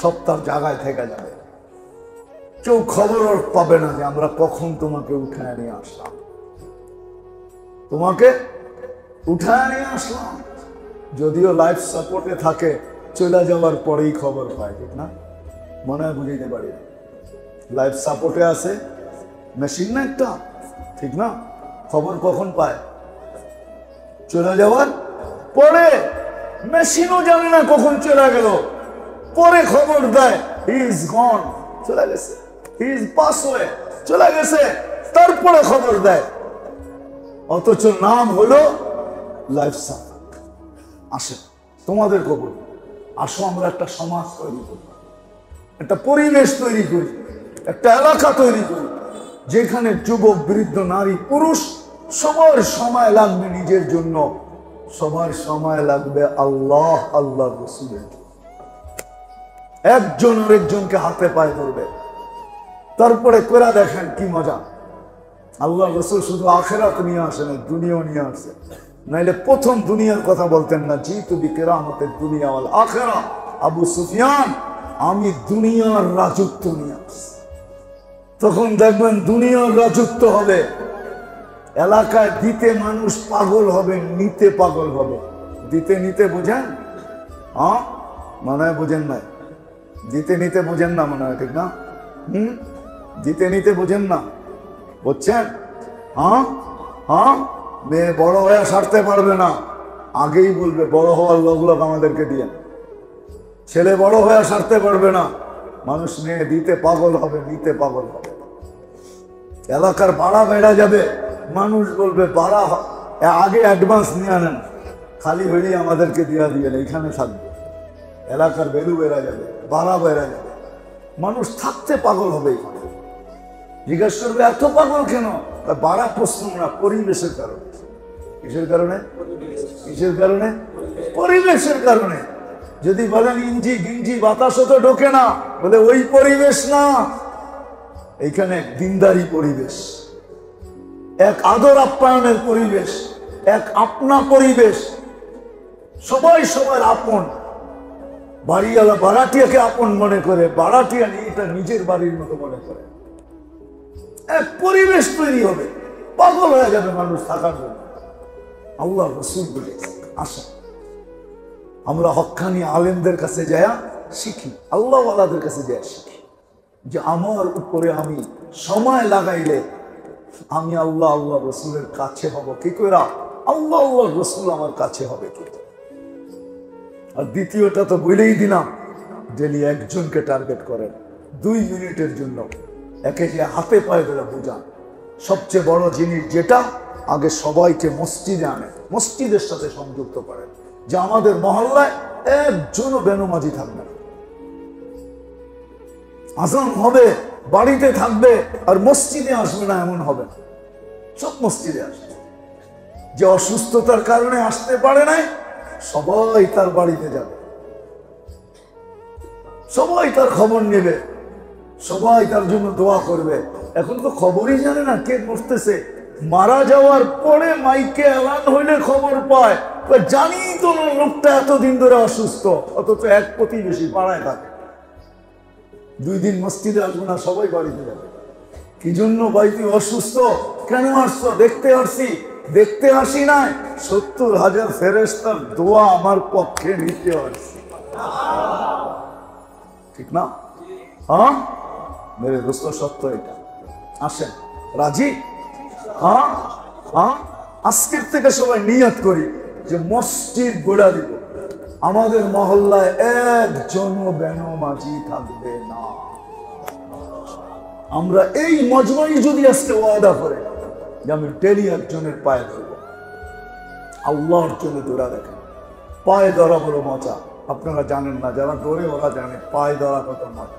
সব তার জায়গায় থেকে যাবে, কেউ খবর পাবে না যে আমরা কখন তোমাকে উঠায় নিয়ে আসলাম। তোমাকে উঠায় নিয়ে আসলাম, যদিও লাইফ সাপোর্টে থাকে, চলে যাওয়ার পরেই খবর পায়, ঠিক না? মনে হয় বুঝাইতে পারি, লাইফ সাপোর্টে আছে, মেশিন না একটা, ঠিক না? খবর কখন পায়? চলে যাওয়ার পরে। মেশিনও জানে না কখন চলে গেল, পরে খবর দেয়, হি ইজ গন, চলে গেছে, হি ইজ পাস ওয়ে, চলে গেছে, তারপরে খবর দেয়। অথচ নাম হলো লাইফ সাপোর্ট। আসে তোমাদের খবর, আসো আমরা একটা সমাজ তৈরি করি, একটা পরিবেশ তৈরি করি, একটা এলাকা তৈরি করি, যেখানে যুবক, বৃদ্ধ, নারী, পুরুষ সবার সময় লাগবে নিজের জন্য, সবার সময় লাগবে আল্লাহ আল্লাহ রসুলের জন্য। একজন আরেকজনকে হাতে পায়ে ধরবে, তারপরে করে দেখেন কি মজা। আল্লাহ রসুল শুধু আখেরাত নিয়ে আসেন, দুনিয়াও নিয়ে আসে, নাইলে প্রথম দুনিয়ার কথা বলতেন না, জি তুমি কেরামতের দুনিয়া ওয়াল আখেরা। আবু সুফিয়ান, আমি দুনিয়ার রাজত্ব নিয়ে আসছি। তখন দেখবেন দুনিয়ার রাজত্ব হবে, এলাকায় দিতে মানুষ পাগল হবে, নিতে পাগল হবে। দিতে নিতে বোঝেন? হ্যাঁ, মনে হয় বোঝেন না। দিতে নিতে বোঝেন না মনে হয়, ঠিক না? দিতে নিতে বোঝেন না, বুঝছেন? হ্যাঁ হ্যাঁ, মেয়ে বড় হয়ে সারতে পারবে না, আগেই বলবে বড় হওয়ার লোক আমাদেরকে দিয়ে। ছেলে বড় হয়ে সারতে পারবে না, মানুষ মেয়ে দিতে পাগল হবে, নিতে পাগল হবে। এলাকার ভাড়া বেড়া যাবে, মানুষ বলবে ভাড়া আগে অ্যাডভান্স নিয়ে আনেন, খালি বেরিয়ে আমাদেরকে দিয়ে দিয়ে এখানে থাকবে। এলাকার ভ্যালু বেড়া যাবে, ভাড়া বেড়া যাবে, মানুষ থাকতে পাগল হবে। এখানে জিজ্ঞেস করবে এত পাগল কেন? ভাড়া প্রশ্ন না, পরিবেশের কারণে। কিসের কারণে? কিসের কারণে? পরিবেশের কারণে। যদি বলেন ইঞ্জি গিঞ্জি বাতাসও তো ঢোকে না, বলে ওই পরিবেশ না, এইখানে দিনদারি পরিবেশ, এক আদর আপ্যায়নের পরিবেশ, এক আপনা পরিবেশ, সবাই সবার আপন। বাড়িওয়ালা বাড়াটিয়াকে আপন মনে করে, বাড়াটিয়া এটা নিজের বাড়ির মতো মনে করে। এক পরিবেশ তৈরি হবে, পাগল হয়ে যাবে মানুষ থাকার জন্য। আল্লাহ রসুল বলে আসা আমরা হক্কানি আলেমদের কাছে যায় শিখি, আল্লাহওয়ালাদের কাছে যায় শিখি যে আমার উপরে আমি সময় লাগাইলে আমি আল্লাহ আল্লাহ রসুলের কাছে হব কি করে? আল্লাহ আল্লাহ রসুল আমার কাছে হবে কি? আর দ্বিতীয়টা তো বলেই দিলাম, ডেলি একজনকে টার্গেট করেন 2 মিনিটের জন্য, একে যে হাতে পায়ে ধরে বুঝান। সবচেয়ে বড় জিনিস যেটা, আগে সবাইকে মসজিদে আনে, মসজিদের সাথে সংযুক্ত করেন, যে আমাদের মহল্লায় একজনও বেনমাজি থাকবে না। আজান হবে, বাড়িতে থাকবে, আর মসজিদে আসবে না এমন হবে না, সব মসজিদে আসবে। যে অসুস্থতার কারণে আসতে পারে নাই, সবাই তার বাড়িতে যাবে, সবাই তার খবর নেবে, সবাই তার জন্য দোয়া করবে। এখন তো খবরই জানে না কে মরতেছে, মারা যাওয়ার পরে মাইকে এলান হইলে খবর পায়। জানি তো না লোকটা এতদিন ধরে অসুস্থ, অথচ এক প্রতিবেশী পাড়ায় থাকে। 2 দিন মসজিদে আসবো না, সবাই বাড়িতে যাবে। কি জন্য? ভাই তুই অসুস্থ, কেন আসছো? দেখতে আসছি। দেখতে আসি নাই, 70,000 ফেরেশতার দোয়া আমার পক্ষে নিতে আসছি, ঠিক না? হ্যাঁ মেরে দোস্ত, সত্য এটা। আসেন, রাজি? হ্যাঁ হ্যাঁ, আজকের থেকে সবাই নিয়ত করি যে মসজিদ গড়া দিব, আমাদের মহল্লায় একজনও বেনমাজি থাকবে না। আমরা এই মজমাই যদি আজকে ওয়াদা করে যে আমি ডেলি একজনের পায়ে ধরবো, আল্লাহর জন্য দৌড়া দেখেন, পায়ে ধরা বড় মজা। আপনারা জানেন না, যারা ধরে ওরা জানে পায়ে ধরা কত মজা।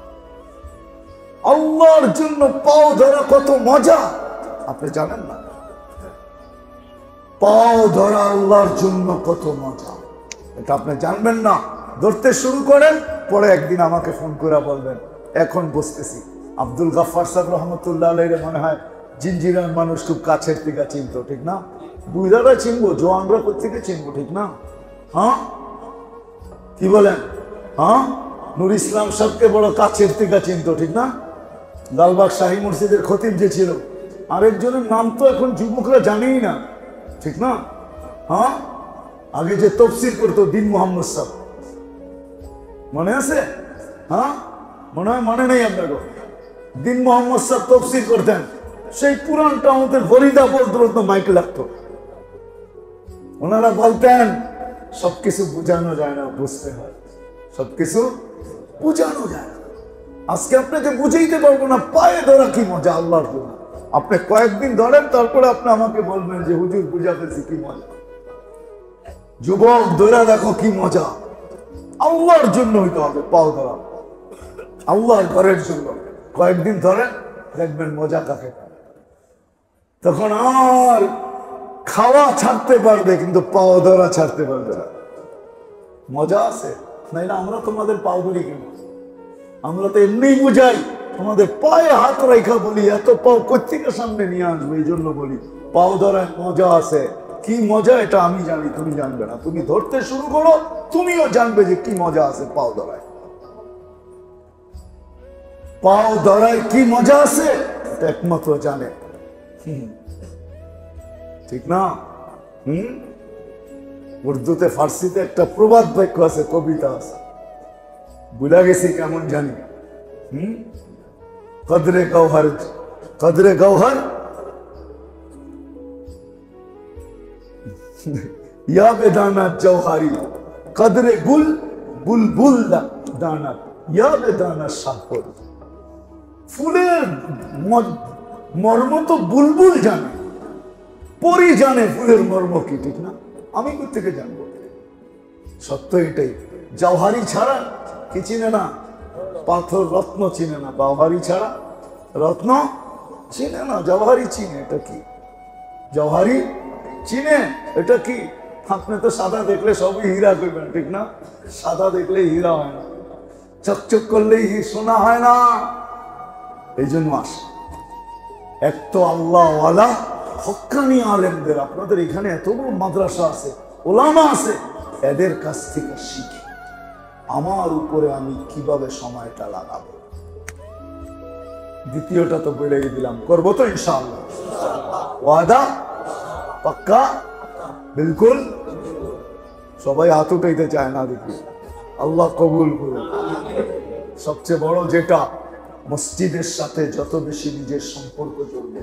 আল্লাহর জন্য পাও ধরা কত মজা, আপনি জানেন না? পাও ধরা আল্লাহর জন্য কত মজা, এটা আপনি জানবেন না। ধরতে শুরু করেন, পরে একদিন আমাকে ফোন করে বলবেন এখন বসতেছি। আব্দুল গাফফার সাহেব রহমতুল্লাহ আলাইহি মনে হয় জিঞ্জিরার মানুষ খুব কাছের থেকে চিনতো, ঠিক না? বুইরারা চিনবো, জোয়ানরা কোথেকে চিনবো, ঠিক না? হ্যাঁ কি বলেন? হ্যাঁ নুর ইসলাম সাহেবকে বড় কাছের থেকে চিনতো, ঠিক না? লালবাগ শাহী মসজিদের খতিব যে ছিল, আরেকজনের নাম তো এখন যুবকরা জানেই না, ঠিক না? হ্যাঁ আগে যে তফসির করতো দিন মোহাম্মদ সাহেব, মনে আছে? হ্যাঁ মনে হয় মনে নেই আপনাকে। দিন মোহাম্মদ সাহেব তফসির করতেন, সেই পুরানটা আমাদের ফরিদা বলতে মাইক লাগতো। ওনারা বলতেন সবকিছু বুঝানো যায় না, বুঝতে হয়। সবকিছু বুঝানো যায় না। আজকে আপনাকে বুঝাইতে পারবো না পায়ে ধরা কি মজা আল্লাহর জন্য। আপনি কয়েকদিন ধরেন, তারপরে আপনি আমাকে বলবেন যে হুজুর বুঝাতেছি কি মজা। যুবক ধরা দেখো কি মজা, আল্লাহর জন্য হইতে হবে পাও ধরা, আল্লাহর ঘরের জন্য। কয়েকদিন ধরেন, দেখবেন মজা কাকে। তখন আর খাওয়া ছাড়তে পারবে, কিন্তু পাও ধরা ছাড়তে পারবে না। মজা আছে না? আমরা তোমাদের পাও ধরি কেন? আমরা তো এমনি বুঝাই, তোমাদের পায়ে হাত রেখা বলি, এত পাও কোত্থেকে সামনে নিয়ে আসবে, এই জন্য বলি পাও ধরায় মজা আছে। কি মজা এটা আমি জানি, তুমি জানবে না। তুমি ধরতে শুরু করো, তুমিও জানবে যে কি মজা আছে পাও ধরায়। পাও ধরায় কি মজা আছে এটা একমাত্র জানে, ঠিক না? উর্দুতে ফার্সিতে একটা প্রবাদ বাক্য আছে, কবিতা আছে, ভুলা গেছি কেমন জানি। কদরে গৌহর, কদরে গৌহর ইয়া বেদানা জৌহারি, কদরে গুল বুলবুল দানা ইয়া বেদানা শাহর। ফুলের মর্ম তো বুলবুল জানে, পরি জানে ফুলের মর্ম কি, ঠিক না? আমি কোথেকে জানবো? সত্য এটাই। জওহারি ছাড়া কি চিনে না? পাথর রত্ন চিনে না, জওহারি ছাড়া রত্ন চিনে না। জওহারি চিনে, এটা কি? জওহারি চিনে, এটা কি? আপনি তো সাদা দেখলে সবই হীরা করবেন, ঠিক না? সাদা দেখলে হীরা হয় না, চকচক করলেই সোনা হয় না। এই জন্য আসে এক তো আল্লাহওয়ালা হক্কানি আলেমদের, আপনাদের এখানে এত বড় মাদ্রাসা আছে, ওলামা আছে, এদের কাছ থেকে শিখি আমার উপরে আমি কিভাবে সময়টা লাগাবো। দ্বিতীয়টা তো বলে দিলাম, করবো তো ইনশাআল্লাহ, ওয়াদা পাক্কা বিলকুল। সবাই হাত উঠাইতে চায় না, দেখি আল্লাহ কবুল করুন। সবচেয়ে বড় যেটা, মসজিদের সাথে যত বেশি নিজের সম্পর্ক জড়বে,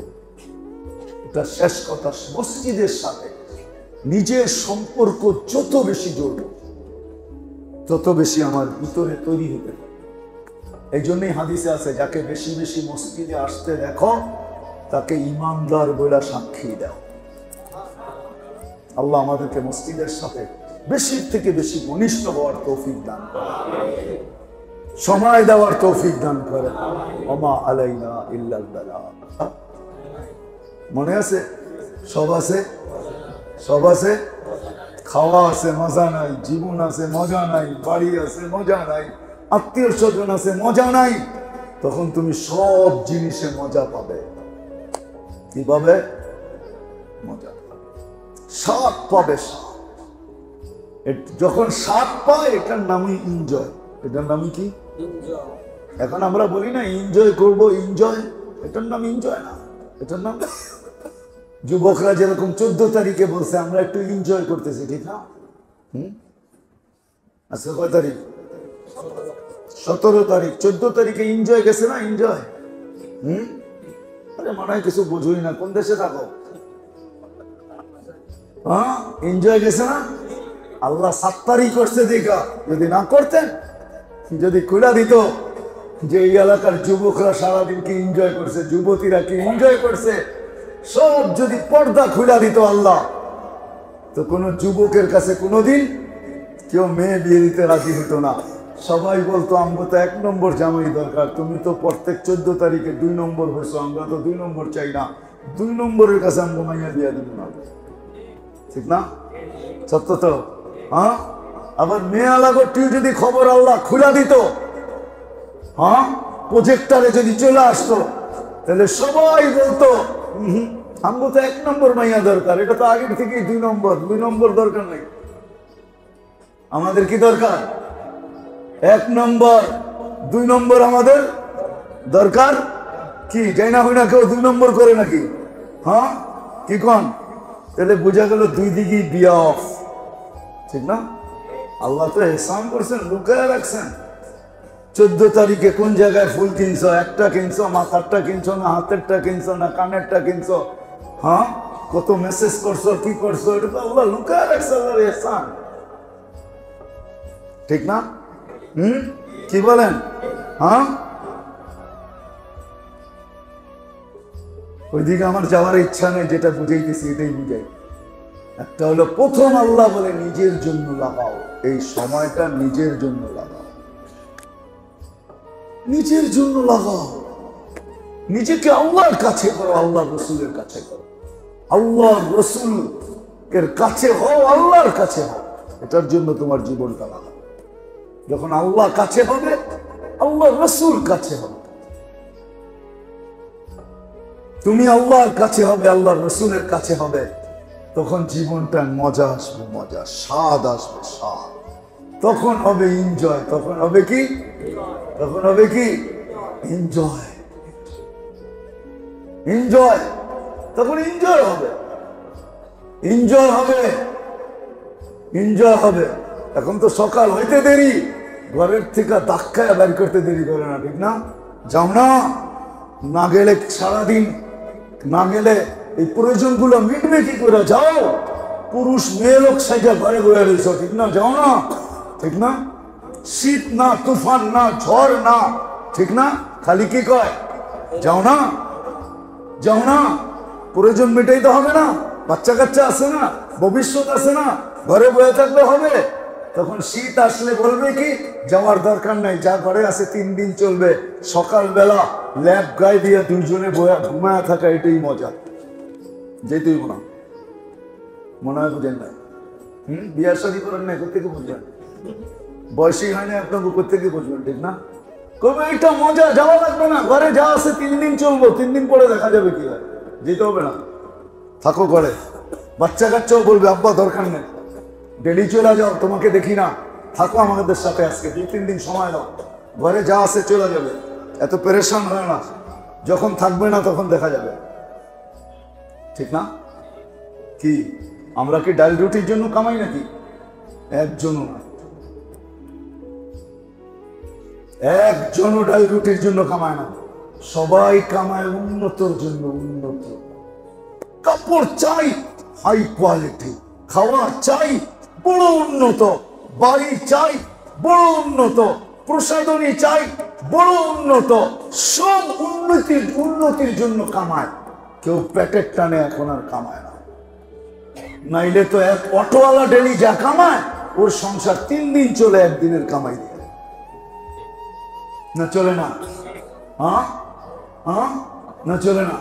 এটা শেষ কথা, মসজিদের সাথে নিজের সম্পর্ক যত বেশি জড়বে তত বেশি আমার ভিতরে তৈরি হবে। এই জন্যই হাদিসে আছে, যাকে বেশি বেশি মসজিদে আসতে দেখো তাকে ইমানদার বলে সাক্ষী দাও। আল্লাহ আমাদেরকে মসজিদের সাথে বেশি থেকে বেশি ঘনিষ্ঠ হওয়ার তৌফিক দান করে, সময় দেওয়ার তৌফিক দান করে। ওমা আলাইনা ইল্লাল বালাগ। মনে আছে? সব আছে, সব আছে, খাওয়া আছে মজা নাই, জীবন আছে মজা নাই, বাড়ি আছে মজা নাই, আত্মীয় স্বজন আছে মজা নাই। তখন তুমি সব জিনিসে মজা পাবে। কি পাবে? মজা, স্বাদ পাবে। যখন স্বাদ পায় এটার নামই এনজয়। এটার নামই কি? এখন আমরা বলি না এনজয় করব, এনজয়, এটার নাম এনজয় না, এটার নাম যুবকরা যেরকম 14 তারিখে বলছে আমরা একটু এনজয় করতেছি, ঠিক না? আজকে কয় তারিখ? 17 তারিখ। 14 তারিখে এনজয় গেছে না? এনজয়। আরে মনে হয় কিছু বুঝুই না, কোন দেশে থাকো? হ্যাঁ, এনজয় গেছে না? আল্লাহ 7 তারিখ করছে দেখা, যদি না করতেন, যদি খুলা দিত যে এই এলাকার যুবকরা সারাদিন কি এনজয় করছে, যুবতীরা কি এনজয় করছে, সব যদি পর্দা খুলা দিত আল্লাহ, তো কোনো যুবকের কাছে কোনোদিন কেউ মেয়ে বিয়ে দিতে রাজি হতো না। সবাই বলতো আমগো তো 1 নম্বর জামাই দরকার, তুমি তো প্রত্যেক 14 তারিখে 2 নম্বর হয়েছো, আমরা তো 2 নম্বর চাই না, 2 নম্বরের কাছে আমগো মাইয়া বিয়া দিব না, ঠিক না? সত্য তো? হ্যাঁ, আবার মেয়ে আলাগটিও যদি খবর আল্লাহ খুলা দিত, হ্যাঁ, প্রজেক্টারে যদি চলে আসতো, তাহলে সবাই বলতো আমগো তো 1 নম্বর মাইয়া দরকার, এটা তো আগের থেকেই 2 নম্বর, 2 নম্বর দরকার নেই, আমাদের কি দরকার? 1 নম্বর, 2 নম্বর আমাদের দরকার। কি যাই না হয় না কেউ 2 নম্বর করে নাকি? হ্যাঁ, কি কোন? তাহলে বোঝা গেল 2 দিকেই বিয়া অফ, ঠিক না? আল্লাহ তো এহসান করছেন, লুকায় রাখছেন। 14 তারিখে কোন জায়গায় ফুল কিনছো, একটা কিনছো, মাথারটা কিনছো না হাতেরটা কিনছো না কানেরটা কিনছো, হ্যাঁ, কত মেসেজ করছো, কি করছো, এটা তো আল্লাহ লুকায় রাখছে, আল্লাহর এহসান, ঠিক না? কি বলেন? হ্যাঁ, ওইদিকে আমার যাওয়ার ইচ্ছা নেই, যেটা বুঝাইতেছি এটাই বুঝাই। একটা হলো প্রথম আল্লাহ বলে নিজের জন্য লাগাও, এই সময়টা নিজের জন্য লাগাও, নিজের জন্য লাগাও, নিজেকে আল্লাহর কাছে করো, আল্লাহ রসুলের কাছে করো, আল্লাহ রসুলের কাছে হও, আল্লাহর কাছে হও, এটার জন্য তোমার জীবনটা লাগাও। যখন আল্লাহ কাছে হবে, আল্লাহ রসুল কাছে হবে, তুমি আল্লাহর কাছে হবে, আল্লাহ রসুলের কাছে হবে, তখন জীবনটা মজা আসবে, মজা, স্বাদ আসবে, স্বাদ। তখন হবে এনজয়, তখন হবে কি? তখন হবে কি? এনজয়, এনজয়, তখন এনজয় হবে, এনজয় হবে, এনজয় হবে। এখন তো সকাল হইতে দেরি, ঘরের থেকে ধাক্কায় বের করতে দেরি করে না, ঠিক না? যাও না, না গেলে সারাদিন না গেলে এই প্রয়োজনগুলো মিটবে কি করে? যাও, পুরুষ মেয়ে লোক সাইডে ঘরে ঘুরে রয়েছ, ঠিক না? যাও না, ঠিক না? শীত না, তুফান না, ঝড় না, ঠিক না? খালি কি কয় যাও না, যাও না, প্রয়োজন মেটাইতে হবে না, বাচ্চা কাচ্চা আছে না, ভবিষ্যৎ আছে না, ঘরে বয়ে থাকলে হবে? তখন শীত আসলে বলবে কি যাওয়ার দরকার নাই, যা ঘরে আছে 3 দিন চলবে। সকালবেলা ল্যাব গায়ে দিয়ে 2 জনে ঘুমায় থাকা, এটাই মজা। যেতেই না, মনে হয় বুঝেন নাই? বিয়া শাদী করেন না, কোথেকে বুঝবেন? বয়সী হয় না আপনাকে, কোথেকে বুঝবেন? ঠিক না? কবে এটা মজা, যাওয়া লাগবে না, ঘরে যা আছে 3 দিন চলবো, 3 দিন পরে দেখা যাবে কি হয়, যেতে হবে না, থাকো ঘরে। বাচ্চা কাচ্চাও বলবে আব্বা দরকার নেই, ডেলি চলে যাও, তোমাকে দেখি না, থাকো আমাদের সাথে আজকে 2-3 দিন সময় দাও, ঘরে যা আছে চলে যাবে, এত পেরেশান হয় না, যখন থাকবে না তখন দেখা যাবে, ঠিক না? কি আমরা কি ডাল রুটির জন্য কামাই নাকি? একজনও না, একজনও ডাল রুটির জন্য কামায় না, সবাই কামায় উন্নতর জন্য। উন্নত কাপড় চাই হাই কোয়ালিটি, খাওয়া চাই বড় উন্নত, বাড়ি চাই বড় উন্নত, প্রসাধনী চাই বড় উন্নত, সব উন্নতির জন্য কামায়। কেউ পেটের টানে এখন আর কামায় না, নাইলে তো এক অটোওয়ালা ডেলি যা কামায় ওর সংসার 3 দিন চলে একদিনের কামাই দিয়ে, না চলে না? না চলে না?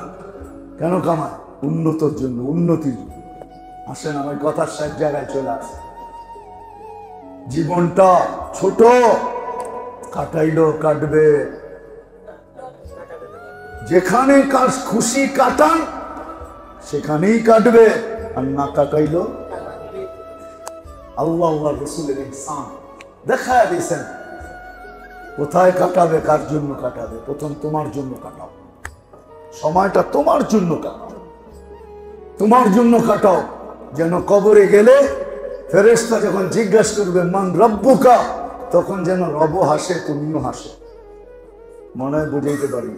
কেন কামায়? উন্নতর জন্য, উন্নতির জন্য। আসেন আমার কথার সব জায়গায় চলে আসে। জীবনটা ছোট, কাটাইলো কাটবে, যেখানে খুশি কাটান সেখানেই কাটবে, আর না কাটাইলো আল্লাহ রসুলের ইহসান দেখা দিয়েছেন কোথায় কাটাবে, কার জন্য কাটাবে। প্রথম তোমার জন্য কাটাও, সময়টা তোমার জন্য কাটাও, তোমার জন্য কাটাও, যেন কবরে গেলে ফেরেশতা যখন জিজ্ঞাসা করবে মান রব্বুকা, তখন যেন রব হাসে, তুমিও হাসো। মনে হয় বুঝাইতে পারি,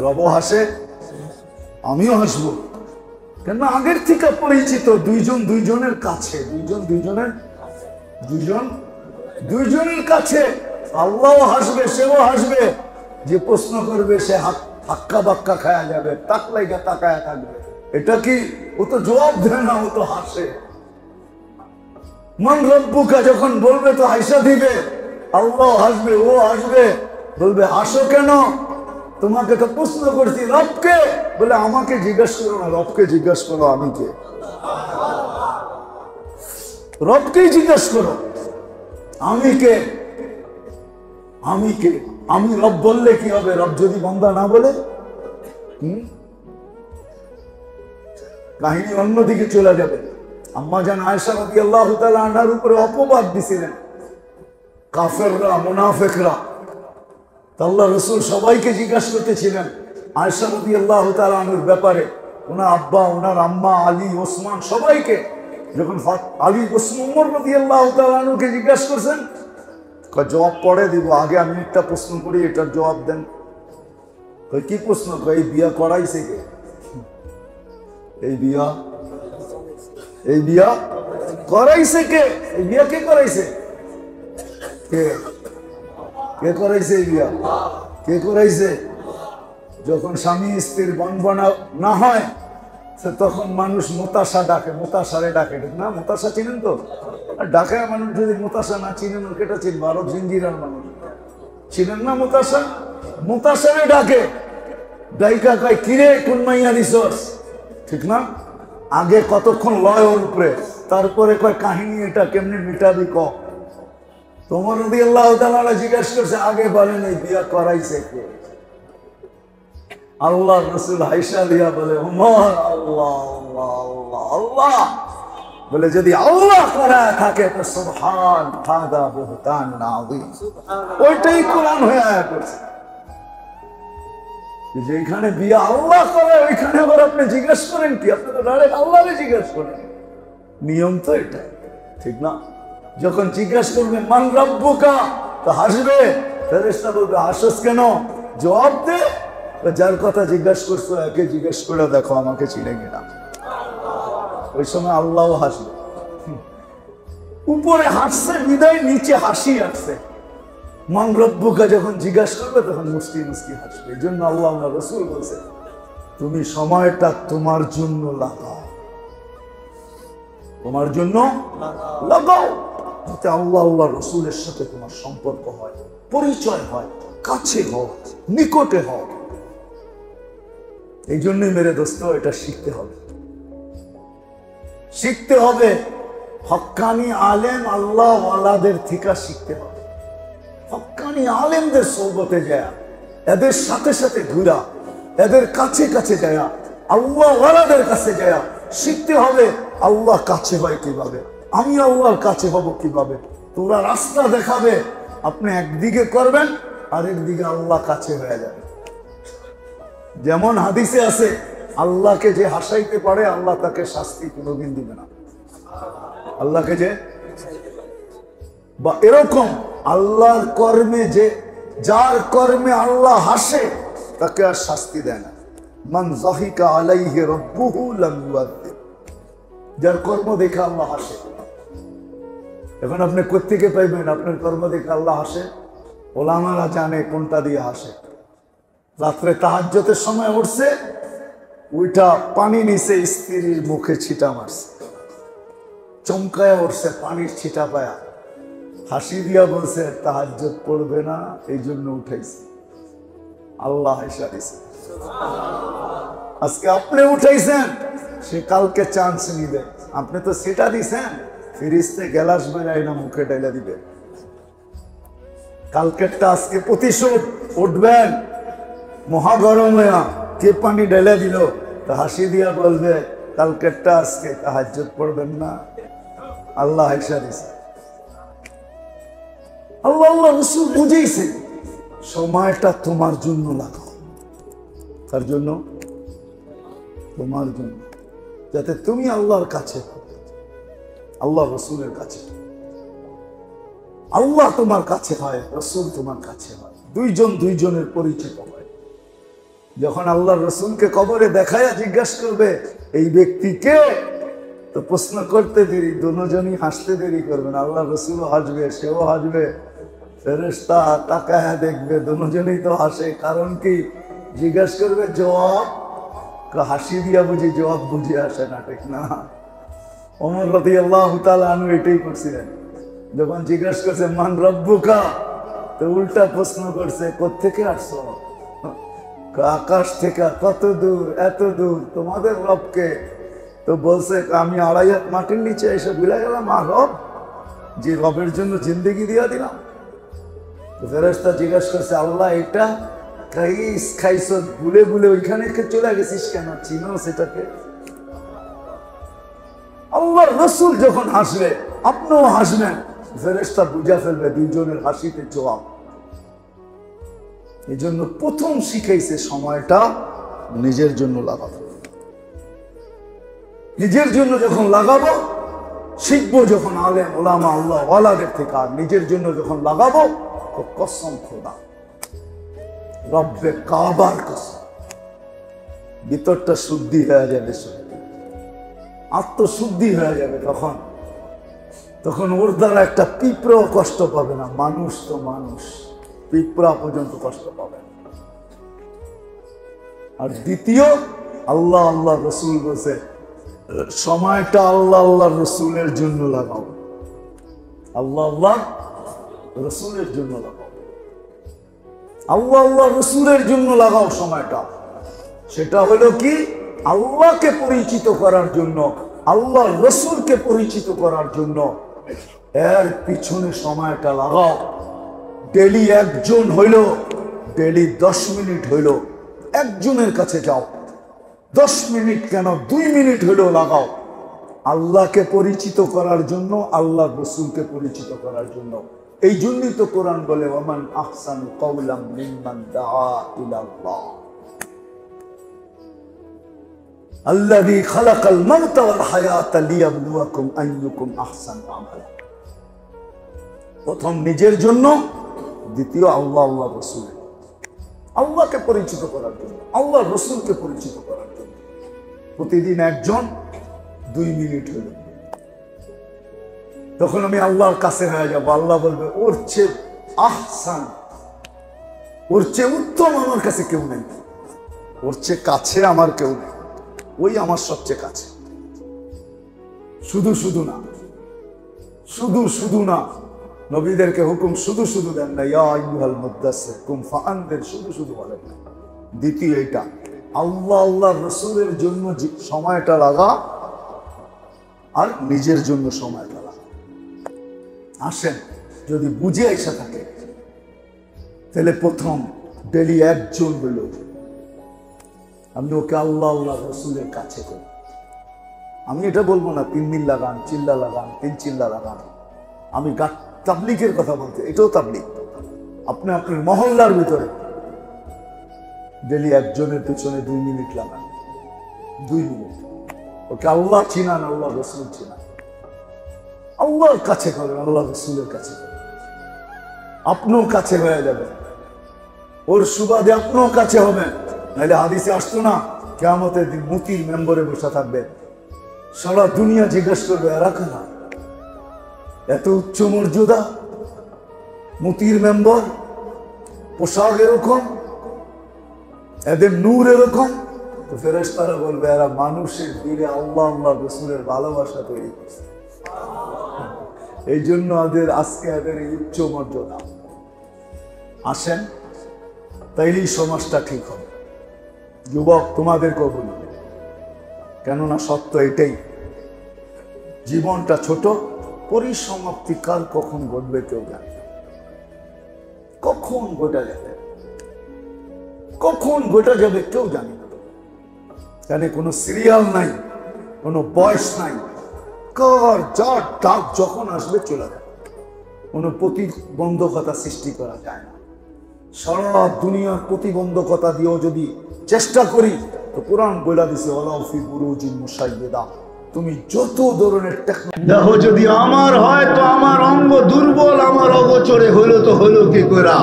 রব হাসে আমিও হাসবো, কেন আগের থেকে পরিচিত, দুইজন দুইজনের কাছে, দুইজনের কাছে। আল্লাহ হাসবে, সেও হাসবে, যে প্রশ্ন করবে সে হাক্কা বাক্কা খায়া যাবে, তাকলাইগা তাকায়া থাকবে। এটা কি? ও তো জবাব দেয় না, ও তো হাসে। মান রব্বুকা যখন বলবে তো হাসা দিবে, আল্লাহ হাসবে, ও হাসবে, বলবে হাসো কেন? তোমাকে তো প্রশ্ন করছি রবকে, বলে আমাকে জিজ্ঞাসা করো না, রবকে জিজ্ঞাসা করো আমি কে, রবকেই জিজ্ঞাসা করো আমি কে, আমি কে। আমি রব বললে কি হবে, রব যদি বান্দা না বলে? কাহিনী অন্যদিকে চলে যাবে। আম্মা জান আয়েশা রাদিয়াল্লাহু তাআলা আনহার উপরে অপবাদ দিছিলেন কাফেররা, মুনাফিকরা। আল্লাহ রাসূল সবাইকে জিজ্ঞাসা করতেছিলেন আয়েশা রাদিয়াল্লাহু তাআলা আনহার ব্যাপারে, ওনার আব্বা, ওনার আম্মা, আলী, ওসমান, সবাইকে। যখন আলী, ওসমান, ওমর রাদিয়াল্লাহু তাআলা আনহুকে জিজ্ঞাসা করছেন, জবাব পরে দিব, আগে আমি একটা প্রশ্ন করি, এটার জবাব দেন। কি প্রশ্ন? এই বিয়া করাইছে কে? এই বিয়া করাইছে কে? এই বিয়া কে করাইছে? কে করাইছে এই বিয়া? কে করাইছে? যখন স্বামী স্ত্রীর বনবনা না হয় তখন মানুষ মোতাসা ডাকে, মোতাসারে ডাকে, না? মোতাসা চিনেন তো? ডাকে মানুষ, যদি মোতাসা না চিনেন কেটা চিনবো? আরব জিঞ্জিরার মানুষ চিনেন না মোতাসা? মোতাসারে ডাকে, ডাইকা কয় কিরে কোন মাইয়া রিসোর্স, ঠিক না? আগে কতক্ষণ লয় ওর উপরে, তারপরে কয় কাহিনী এটা কেমনি মিটাবি ক। তোমার রাদিয়াল্লাহু তাআলা জিজ্ঞাসা করছে, আগে বলেন এই বিয়া করাইছে কে? আল্লাহ রাসূল হাইসা দিয়া বলে, ওমর আল্লাহ আল্লাহ আল্লাহ আল্লাহ, বলে যদি আল্লাহ করা থাকে তো সুবহান হাদা বুহতান আযীম। ওইটাই কোরআন হয়ে আয়া করছে, যেখানে বিয়া আল্লাহ করে ওইখানে আবার আপনি জিজ্ঞেস করেন কি? আপনি তো ডাইরেক্ট আল্লাহরে জিজ্ঞেস করেন, নিয়ম তো এটা, ঠিক না? যখন জিজ্ঞেস করবে মান রব্বুকা, তো হাসবে, ফেরেশতা বলবে হাসস কেন? জবাব দে, যার কথা জিজ্ঞাসা করছো একে জিজ্ঞেস করে দেখো আমাকে চিনে কিনা। ওই সময় আল্লাহও হাসবে। উপরে হাসছে বিদায়, নিচে হাসি আসছে। মান রব্বুকা যখন জিজ্ঞাসা করবে তখন মুস্কি মুস্কি হাসবে। এই জন্য আল্লাহ রাসূল বলছে, তুমি সময়টা তোমার জন্য লাগাও, তোমার জন্য লাগাও, যাতে আল্লাহ রাসূলের সাথে তোমার সম্পর্ক হয়, পরিচয় হয়, কাছে হও, নিকটে হও। এই জন্যই মেরে দোস্ত এটা শিখতে হবে, শিখতে হবে। হক্কানি আলেম আল্লাহ ওয়ালাদের থেকে শিখতে হবে। হক্কানি আলেমদের সোহবতে যায়, এদের সাথে সাথে ঘুরা, এদের কাছে কাছে যায়, আল্লাহ ওয়ালাদের কাছে যায় শিখতে হবে। আল্লাহ কাছে হয় কিভাবে, আমি আল্লাহর কাছে হব কিভাবে। তোরা রাস্তা দেখাবে, আপনি একদিকে করবেন আর একদিকে আল্লাহ কাছে হয়ে যাবে। যেমন হাদিসে আছে, আল্লাহকে যে হাসাইতে পারে আল্লাহ তাকে শাস্তি কোনোদিন দিবে না। আল্লাহকে যে বা এরকম আল্লাহর কর্মে, যে যার কর্মে আল্লাহ হাসে তাকে আর শাস্তি দেয় না। মান যাহিকা আলাইহি রাব্বুহু লাম ইউআযিব, যার কর্ম দেখে আল্লাহ হাসে। এখন আপনি কোত্থেকে পাইবেন আপনার কর্ম দেখে আল্লাহ হাসে? ওলামারা জানে কোনটা দিয়ে হাসে। রাত্রে তাহাজ্জুদের সময় উঠছে, ওইটা পানি নিচে স্ত্রীর মুখে ছিটা মারছে, চমকায়া উঠছে, পানির ছিটা পায়া হাসি দিয়া বলছে তাহাজ্জুদ পড়বে না, এই জন্য উঠাইছে। আল্লাহ হাসা দিছে। আজকে আপনি উঠাইছেন, সে কালকে চান্স নিবে। আপনি তো সেটা দিছেন, ফিরিস্তে গ্যালাস বেড়াই না মুখে ডাইলা দিবে। কালকেরটা আজকে প্রতিশোধ। উঠবেন মহাগরম হইয়া, কে পানি ঢেলে দিল, তা হাসি দিয়া বলবে কালকেরটা আজকে তাহাজ্জুদ পড়বেন না। আল্লাহ হাসা দিছে। আল্লাহ রাসূল বুঝেইছে সময়টা তোমার জন্য লাগাও। তার জন্য, তোমার জন্য, যাতে তুমি আল্লাহর কাছে, আল্লাহ রসুলের কাছে, আল্লাহ তোমার কাছে হয়, রসুল তোমার কাছে হয়, দুইজন দুইজনের পরিচিত হয়। যখন আল্লাহ রসুলকে কবরে দেখায়া জিজ্ঞাসা করবে এই ব্যক্তি কে, তো প্রশ্ন করতে দেরি, দুজনই হাসতে দেরি করবেন। আল্লাহ রসুলও হাসবে, সেও হাসবে, ফেরেশতা তাকায়া দেখবে, দুজনেই তো হাসে। কারণ কি? জিজ্ঞাসা করবে জবাব, হাসি দিয়া বুঝি জবাব বুঝে আসে না, ঠিক না? ওমর রাদিয়াল্লাহু তাআলা আনহু এটাই করছিলেন। যখন জিজ্ঞাসা করছে মান রব্বুকা, তো উল্টা প্রশ্ন করছে কোত্থেকে আসছো? আকাশ থেকে। কত দূর? এত দূর। তোমাদের রবকে? তো বলছে আমি 2.5 হাত মাটির নিচে এসে ভুলে গেলাম আর রব, যে রবের জন্য জিন্দেগি দিয়া দিলাম। ফেরেশতা জিজ্ঞাসা করছে আল্লাহ এটা খাইছ ভুলে ভুলে ওইখানে চলে গেছিস কেন? চিনো সেটাকে? আল্লাহর রাসূল যখন হাসবে আপনিও হাসবেন, ফেরেশতা বুঝা ফেলবে দুইজনের হাসিতে জবাব। এই জন্য প্রথম শিখাইছে সময়টা নিজের জন্য লাগাবো। নিজের জন্য যখন লাগাবো, শিখবো যখন আলেম ওলামা আল্লাহ ওয়ালাদের থেকে, আর নিজের জন্য যখন লাগাবো, কসম খোদা, রব্বে কাবার কসম, ভিতরটা শুদ্ধি হয়ে যাবে, আত্মশুদ্ধি হয়ে যাবে। তখন ওর দ্বারা একটা পিঁপড়াও কষ্ট পাবে না। মানুষ তো মানুষ, পিঁপড়া পর্যন্ত কষ্ট পাবে না। আর দ্বিতীয়, আল্লাহ আল্লাহ রসুল বলছে সময়টা আল্লাহ আল্লাহ রসুলের জন্য লাগাও। আল্লাহ আল্লাহ রসুলের জন্য লাগাও। আল্লাহ আল্লাহ রসুলের জন্য লাগাও সময়টা। সেটা হলো কি? আল্লাহকে পরিচিত করার জন্য, আল্লাহ রসুলকে পরিচিত করার জন্য। এর পিছনে সময়টা লাগাও। ডেলি একজন হইল, ডেলি 10 মিনিট হইল একজনের কাছে যাও। 10 মিনিট কেন, 2 মিনিট হইল লাগাও। আল্লাহকে পরিচিত করার জন্য, আল্লাহ রসুলকে পরিচিত করার জন্য। এই জন্যই তো কোরআন বলে ওয়ামান আহসানু কাওলাম মিম্মান দাআ ইলাল্লাহ আল্লাযী খালাকাল মাউতা ওয়াল হায়াতা লিয়াবলুয়াকুম আইয়ুকুম আহসানু আমালা। প্রথম নিজের জন্য, দ্বিতীয় আল্লাহ আল্লাহ রসুল। আল্লাহকে পরিচিত করার জন্য, আল্লাহ রসুলকে পরিচিত করার জন্য প্রতিদিন একজন 2 মিনিট হইল। তখন আমি আল্লাহর কাছে হয়ে যাবো। আল্লাহ বলবে ওর চেয়ে আহসান, ওর চেয়ে উত্তম আমার কাছে কেউ নেই, ওর চেয়ে কাছে আমার কেউ নেই, ওই আমার সবচেয়ে কাছে। শুধু শুধু না, শুধু শুধু না, নবীদেরকে হুকুম শুধু শুধু দেন না, ইয়া আইয়ুহাল মুদ্দাসসির কুম ফাআনদির, শুধু শুধু বলেন না। দ্বিতীয় এটা, আল্লাহ আল্লাহ রসুলের জন্য সময়টা লাগা। আর নিজের জন্য সময় ফেলা। আসেন, যদি বুঝে এসে থাকে তাহলে প্রথম ডেলি একজন হইল আপনি ওকে আল্লাহ আল্লাহ রসুলের কাছে করি। আমি এটা বলবো না 3 দিন লাগান, চিল্লা লাগান, 3 চিল্লা লাগান। আমি তাবলিগের কথা বলতে, এটাও তাবলিগ। আপনি আপনার মহল্লার ভিতরে ডেলি একজনের পেছনে 2 মিনিট লাগান, 2 মিনিট। ওকে আল্লাহ চিনান, আল্লাহ রসুল চিনান, আল্লাহর কাছে করেন, আল্লাহ রসুলের কাছে করেন। আপনিও কাছে হয়ে যাবেন, ওর সুবাদে আপনিও কাছে হবেন। নাহলে হাদিসে আসতো না, কিয়ামতের দিন মুতির মেম্বরে বসে থাকবে, সারা দুনিয়া জিজ্ঞেস করবে এরা কারা, এত উচ্চ মর্যাদা, মুতির মেম্বর, পোশাক এরকম, এদের নূর এরকম। তো ফেরেশতারা বলবে এরা মানুষের দিলে আল্লাহ আল্লাহ রসুলের ভালোবাসা তৈরি করছে, এই জন্য আজকে এদের এই উচ্চ মর্যাদা। আসেন, তাইলেই সমাজটা ঠিক হবে। যুবক, তোমাদেরকেও বলি, কেননা সত্য এটাই, জীবনটা ছোট, পরিসমাপ্তি কাল কখন ঘটবে কেউ জানে, কখন ঘটে যাবে, কখন ঘটে যাবে কেউ জানে না। জানে কোনো সিরিয়াল নাই, কোনো বয়স নাই, কার যার ডাক যখন আসবে চলে যাবে, কোনো প্রতিবন্ধকতা সৃষ্টি করা যায় না। সারা দুনিয়ার প্রতিবন্ধকতা দিয়েও যদি চেষ্টা করি তো কোরআন বলে দিছে ওয়ালাউ ফি বুরুজিন মুশাইয়্যিদা, তুমি যত ধরনের দেখো, যদি আমার হয় তো আমার অঙ্গ দুর্বল, আমার অগোচরে হইলো তো হইলো কি কইরা,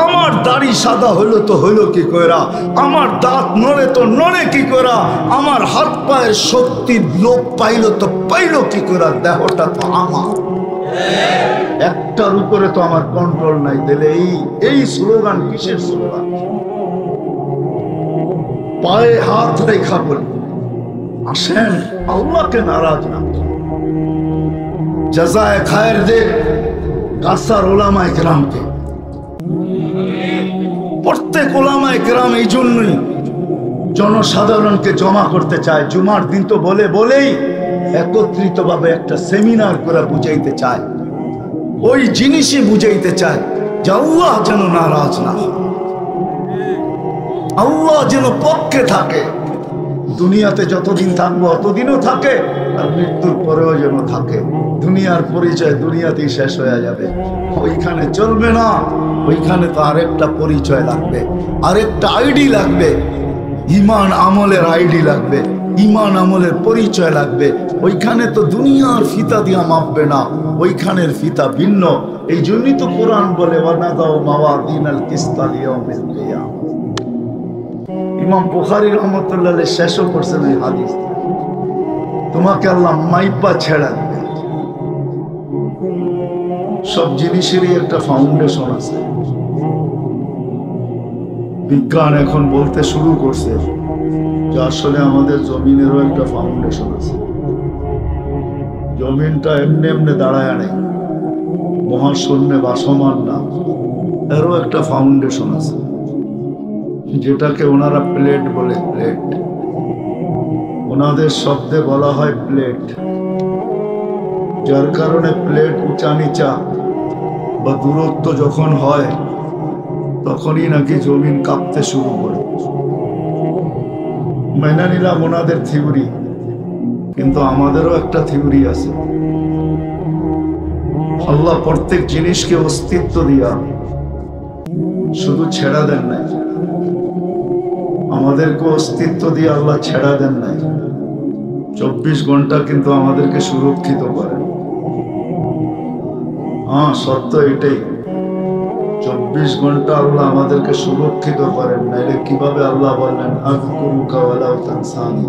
আমার দাড়ি সাদা হইলো তো হইলো কি কইরা, আমার দাঁত নড়ে তো নড়ে কি কইরা, আমার হাত পায়ের শক্তি লোপ পাইলো তো পাইলো কি কইরা, দেহটা তো আমার, একটার উপরে তো আমার কন্ট্রোল নাই। দিলে এই স্লোগান কিসের স্লোগান? পায়ে হাত রেখা বলি, আসেন আল্লাহকে নারাজ না, জাযায়ে খায়ের দে কাসার ওলামায়ে কেরামকে। প্রত্যেক ওলামায়ে কেরাম এই জন্যই জনসাধারণকে জমা করতে চায়, জুমার দিন তো বলেই একত্রিতভাবে একটা সেমিনার করে বুঝাইতে চায়, ওই জিনিসই বুঝাইতে চায় যে আল্লাহ যেন নারাজ না হয়, আল্লাহ যেন পক্ষে থাকে, দুনিয়াতে যতদিন থাকবো অতদিনও থাকে, আর মৃত্যুর পরেও যেন থাকে। দুনিয়ার পরিচয় দুনিয়াতেই শেষ হয়ে যাবে, ওইখানে চলবে না, ওইখানে তো আরেকটা পরিচয় লাগবে, আরেকটা আইডি লাগবে, ঈমান আমলের আইডি লাগবে, ঈমান আমলের পরিচয় লাগবে। ওইখানে তো দুনিয়ার ফিতা দিয়া মাপবে না, ওইখানের ফিতা ভিন্ন। এই জন্যই তো কোরআন বলে ওয়ানাদাউ মাওয়াযিনাল কিসতা লিয়াউমিল কিয়ামah। ইমাম বুখারী রাহমাতুল্লাহ আলাইহি শেষও করছেন এই হাদিস, তোমাকে আল্লাহ মাইপা ছেড়া দিবে। সব জিনিসেরই একটা ফাউন্ডেশন আছে। বিজ্ঞান এখন বলতে শুরু করছে যে আসলে আমাদের জমিনেরও একটা ফাউন্ডেশন আছে, জমিনটা এমনি এমনি দাঁড়ায় নেই, মহাশূন্যে ভাসমান না, এরও একটা ফাউন্ডেশন আছে, যেটাকে ওনারা প্লেট বলে। প্লেট ওনাদের শব্দে বলা হয় প্লেট, যার কারণে প্লেট উঁচা নিচা বা দূরত্ব যখন হয় তখনই নাকি জমিন কাঁপতে শুরু করে। মেনে নিলাম ওনাদের থিওরি, কিন্তু আমাদেরও একটা থিওরি আছে। আল্লাহ প্রত্যেক জিনিসকে অস্তিত্ব দিয়া শুধু ছেড়া দেন নাই, আমাদেরকে অস্তিত্ব দিয়ে আল্লাহ ছেড়া দেন নাই। 24 ঘন্টা কিন্তু আমাদেরকে সুরক্ষিত করেন। হ্যাঁ, সত্য এটাই, 24 ঘন্টা আল্লাহ আমাদেরকে সুরক্ষিত করেন। নাইলে কিভাবে আল্লাহ বললেন আযকুরুকা ওয়ালা তানসানি,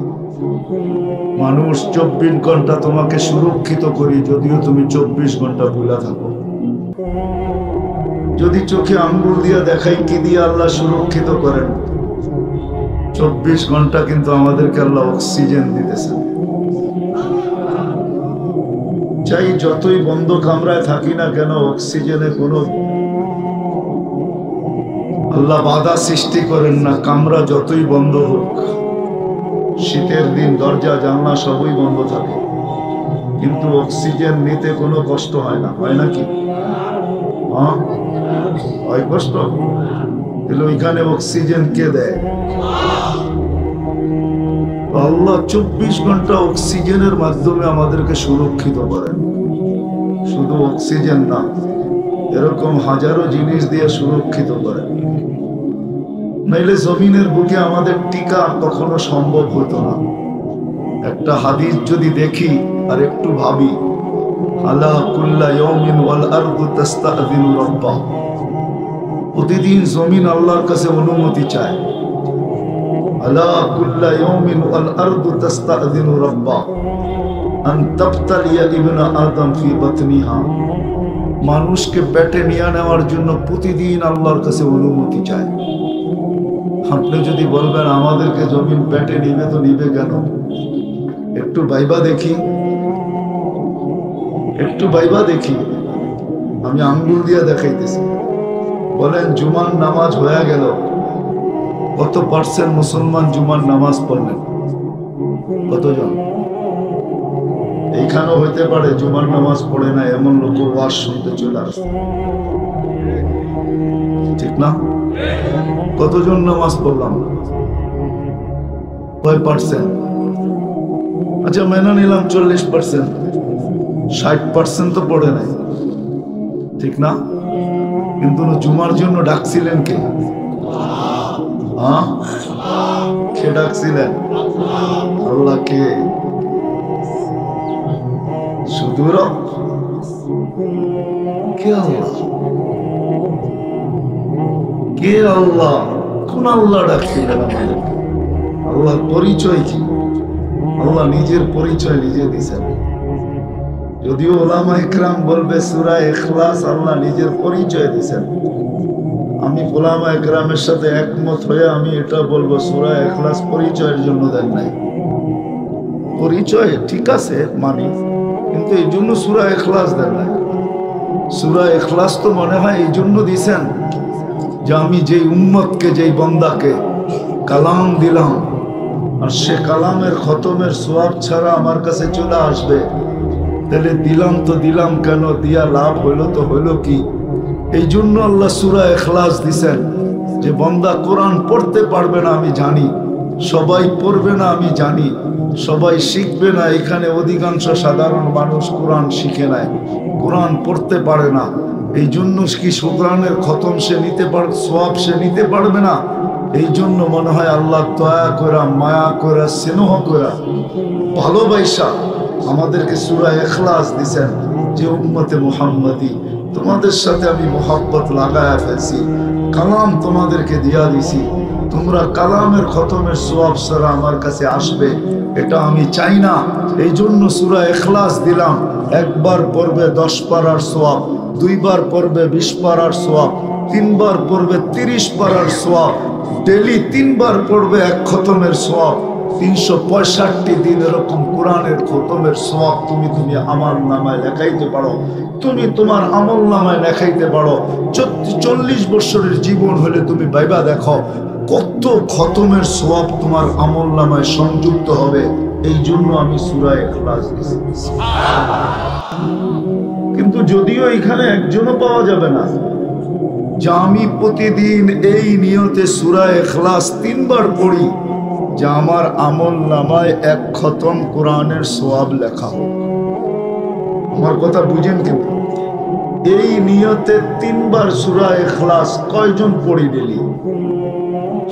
মানুষ 24 ঘন্টা তোমাকে সুরক্ষিত করি, যদিও তুমি 24 ঘন্টা ভুলা থাকো। যদি চোখে আঙ্গুল দিয়া দেখাই কি দিয়ে আল্লাহ সুরক্ষিত করেন, 24 ঘন্টা কিন্তু আমাদেরকে আল্লাহ অক্সিজেন দিতেছেন। চাই যতই বন্ধ কামরায় থাকি না কেন, অক্সিজেনে কোনো আল্লাহ বাধা সৃষ্টি করেন না। কামরা যতই বন্ধ হোক, শীতের দিন দরজা জানলা সবই বন্ধ থাকে, কিন্তু অক্সিজেন নিতে কোনো কষ্ট হয় না, হয় নাকি? হ্যাঁ, হয় কষ্ট। তাহলে ওইখানে অক্সিজেন কে দেয়? আল্লাহ 24 ঘন্টা অক্সিজেনের মাধ্যমে আমাদেরকে সুরক্ষিত করেন। শুধু অক্সিজেন না, এরকম হাজারো জিনিস দিয়ে সুরক্ষিত করেন। নাইলে জমিনের বুকে আমাদের টিকা কখনো সম্ভব হতো না। একটা হাদিস যদি দেখি আর একটু ভাবি, আলা কুল্লা ইয়াউমিন ওয়াল আরদু তাস্তাযিনু রাব্বাহ, প্রতিদিন জমিন আল্লাহর কাছে অনুমতি চায়। আলা কুল্লা ইয়াউমিন ওয়াল আরদু তাস্তাযিনু রাব্বাহ আন তাবতালিয়া ইবনা আদম ফি বাতনিহা, মানুষকে পেটে নিয়ে নেওয়ার জন্য প্রতিদিন আল্লাহর কাছে অনুমতি চায়। আপনি যদি বলবেন আমাদেরকে জমিন পেটে নিবে, তো নিবে কেন? একটু ভাইবা দেখি, একটু ভাইবা দেখি। আমি আঙ্গুল দিয়ে দেখাইতেছি। বলেন জুমার নামাজ হয়ে গেল, কত পার্সেন্ট মুসলমান জুমার নামাজ পড়লেন? কতজন? এইখানেও হইতে পারে জুমার নামাজ পড়ে না এমন লোক ওয়াজ শুনতে চলে আসছে, ঠিক না? কতজন নামাজ পড়লাম? কয় পার্সেন্ট? আচ্ছা মেনে নিলাম 40%, 60% তো পড়ে নাই, ঠিক না? কিন্তু জুমার জন্য ডাকছিলেন কে? কে ডাকছিলেন? আল্লাহ। কে? শুধু কে? আল্লাহ। কে আল্লাহ? কোন আল্লাহ ডাকছিলেন আমাদের? আল্লাহর পরিচয় কি? আল্লাহ নিজের পরিচয় নিজে দিয়েছেন। যদিও ওলামা ইকরাম বলবে সূরা ইখলাস আল্লাহ নিজের পরিচয় দিয়েছেন, আমি ওলামা ইকরামের সাথে একমত হয়ে আমি এটা বলবো সূরা ইখলাস পরিচয়ের জন্য দেন নাই। পরিচয় ঠিক আছে মানি, কিন্তু এই জন্য সূরা ইখলাস দেন নাই। সূরা ইখলাস তো মনে হয় এই জন্য দিয়েছেন যে আমি যেই উম্মতকে, যেই বন্দাকে কালাম দিলাম, আর সে কালামের খতমের সোয়াব ছাড়া আমার কাছে চলে আসবে, তাহলে দিলাম তো দিলাম কেন, দিয়া লাভ হইলো তো হইলো কি? এই জন্য আল্লাহ সূরা ইখলাস দিছেন যে বন্দা কোরআন পড়তে পারবে না আমি জানি, সবাই পড়বে না আমি জানি, সবাই শিখবে না। এখানে অধিকাংশ সাধারণ মানুষ কোরআন শিখে নাই, কোরআন পড়তে পারে না। এই জন্য কি কোরআনের খতম সে নিতে পার, সোয়াব সে নিতে পারবে না। এই জন্য মনে হয় আল্লাহ দয়া করা, মায়া করা, স্নেহ করা, ভালোবাসা আমাদেরকে সূরা ইখলাস দিছেন যে উম্মতে মুহাম্মাদি তোমাদের সাথে আমি মোহাব্বত লাগায়া ফেলছি, কালাম তোমাদেরকে দিয়া দিছি, তোমরা কালামের খতমের সোয়াব ছাড়া আমার কাছে আসবে এটা আমি চাই না। এই জন্য সূরা ইখলাস দিলাম। একবার পড়বে 10 পারার সোয়াব, দুইবার পড়বে 20 পারার সোয়াব, তিনবার পড়বে 30 পারার সোয়াব, ডেলি 3 বার পড়বে এক খতমের সোয়াব। 365 দিন এরকম কোরআনের খতমের সোয়াব তুমি আমার নামায় লেখাইতে পারো, তুমি তোমার আমল নামায় লেখাইতে পারো। 40 বছরের জীবন হলে তুমি ভাইবা দেখো কত খতমের সোয়াব তোমার আমল নামায় সংযুক্ত হবে। এই জন্য আমি সূরা ইখলাস দিয়েছি। কিন্তু যদিও এখানে একজনও পাওয়া যাবে না যে আমি প্রতিদিন এই নিয়তে সূরা ইখলাস 3 বার পড়ি যে আমার আমল নামায় এক খতম কোরআনের সোয়াব লেখা হোক। আমার কথা বুঝেন? কিন্তু এই নিয়তে 3 বার সূরা ইখলাস কয়জন পড়ি ডেলি?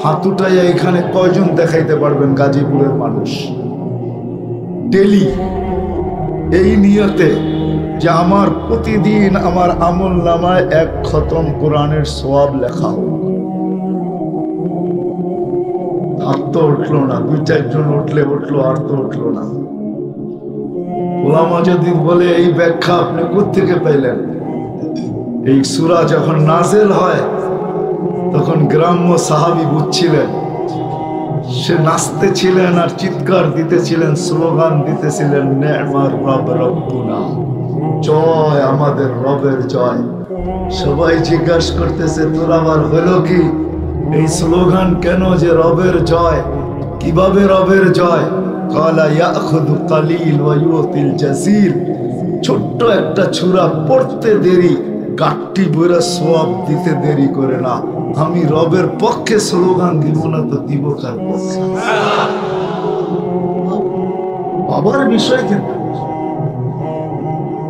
হাত উঠাইয়া এখানে কয়জন দেখাইতে পারবেন গাজীপুরের মানুষ ডেলি এই নিয়তে যে আমার প্রতিদিন আমার আমল নামায় এক খতম কোরআনের সোয়াব লেখা হোক? হাত তো উঠলো না, 2-4 জন উঠলো, আর তো উঠলো না। ওলামা যদি বলে এই ব্যাখ্যা আপনি কোত্থেকে পাইলেন? এই সূরা যখন নাযিল হয় তখন গ্রাম্য সাহাবী বুঝছিলেন, সে নাচতেছিলেন আর চিৎকার দিতেছিলেন, স্লোগান দিতেছিলেন, নেমার রব রব্বুনা, জয় আমাদের রবের জয়। সবাই জিজ্ঞাসা করতেছে তোর আবার হলো কি? এই স্লোগান কেন যে রবের জয়? কিভাবে রবের জয়? কালা ইয়াখুযু কালিল ওয়া ইউতিল জাসীর। ছোট্ট একটা সূরা পড়তে দেরি, গাট্টি বইরা সওয়াব দিতে দেরি করে না। আমি রবের পক্ষে স্লোগান দিব না তো দিব কার পক্ষে? বাবার বিষয়, কিন্তু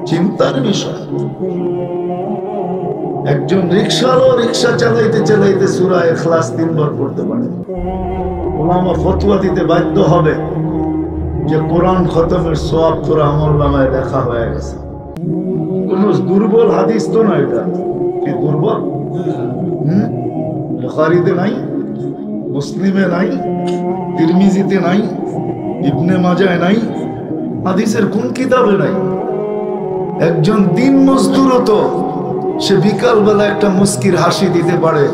চিন্তার বিষয়। একজন রিকশাওয়ালা রিকশা চালাইতে চালাইতে সূরা ইখলাস 3 বার পড়তে পারে। ওলামা ফতোয়া দিতে বাধ্য হবে যে কোরআন খতমের সওয়াব তোর আমলনামায় লেখা হয়ে গেছে। কোন দুর্বল হাদিস তো না, এটা কি দুর্বল? বুখারীতে নাই, মুসলিমে নাই, তিরমিজিতে নাই, ইবনে মাজায় নাই, হাদিসের কোন কিতাবে নাই। একজন দিন মজদুরও তো সে বিকালবেলা একটা মুস্কির হাসি দিতে পারে,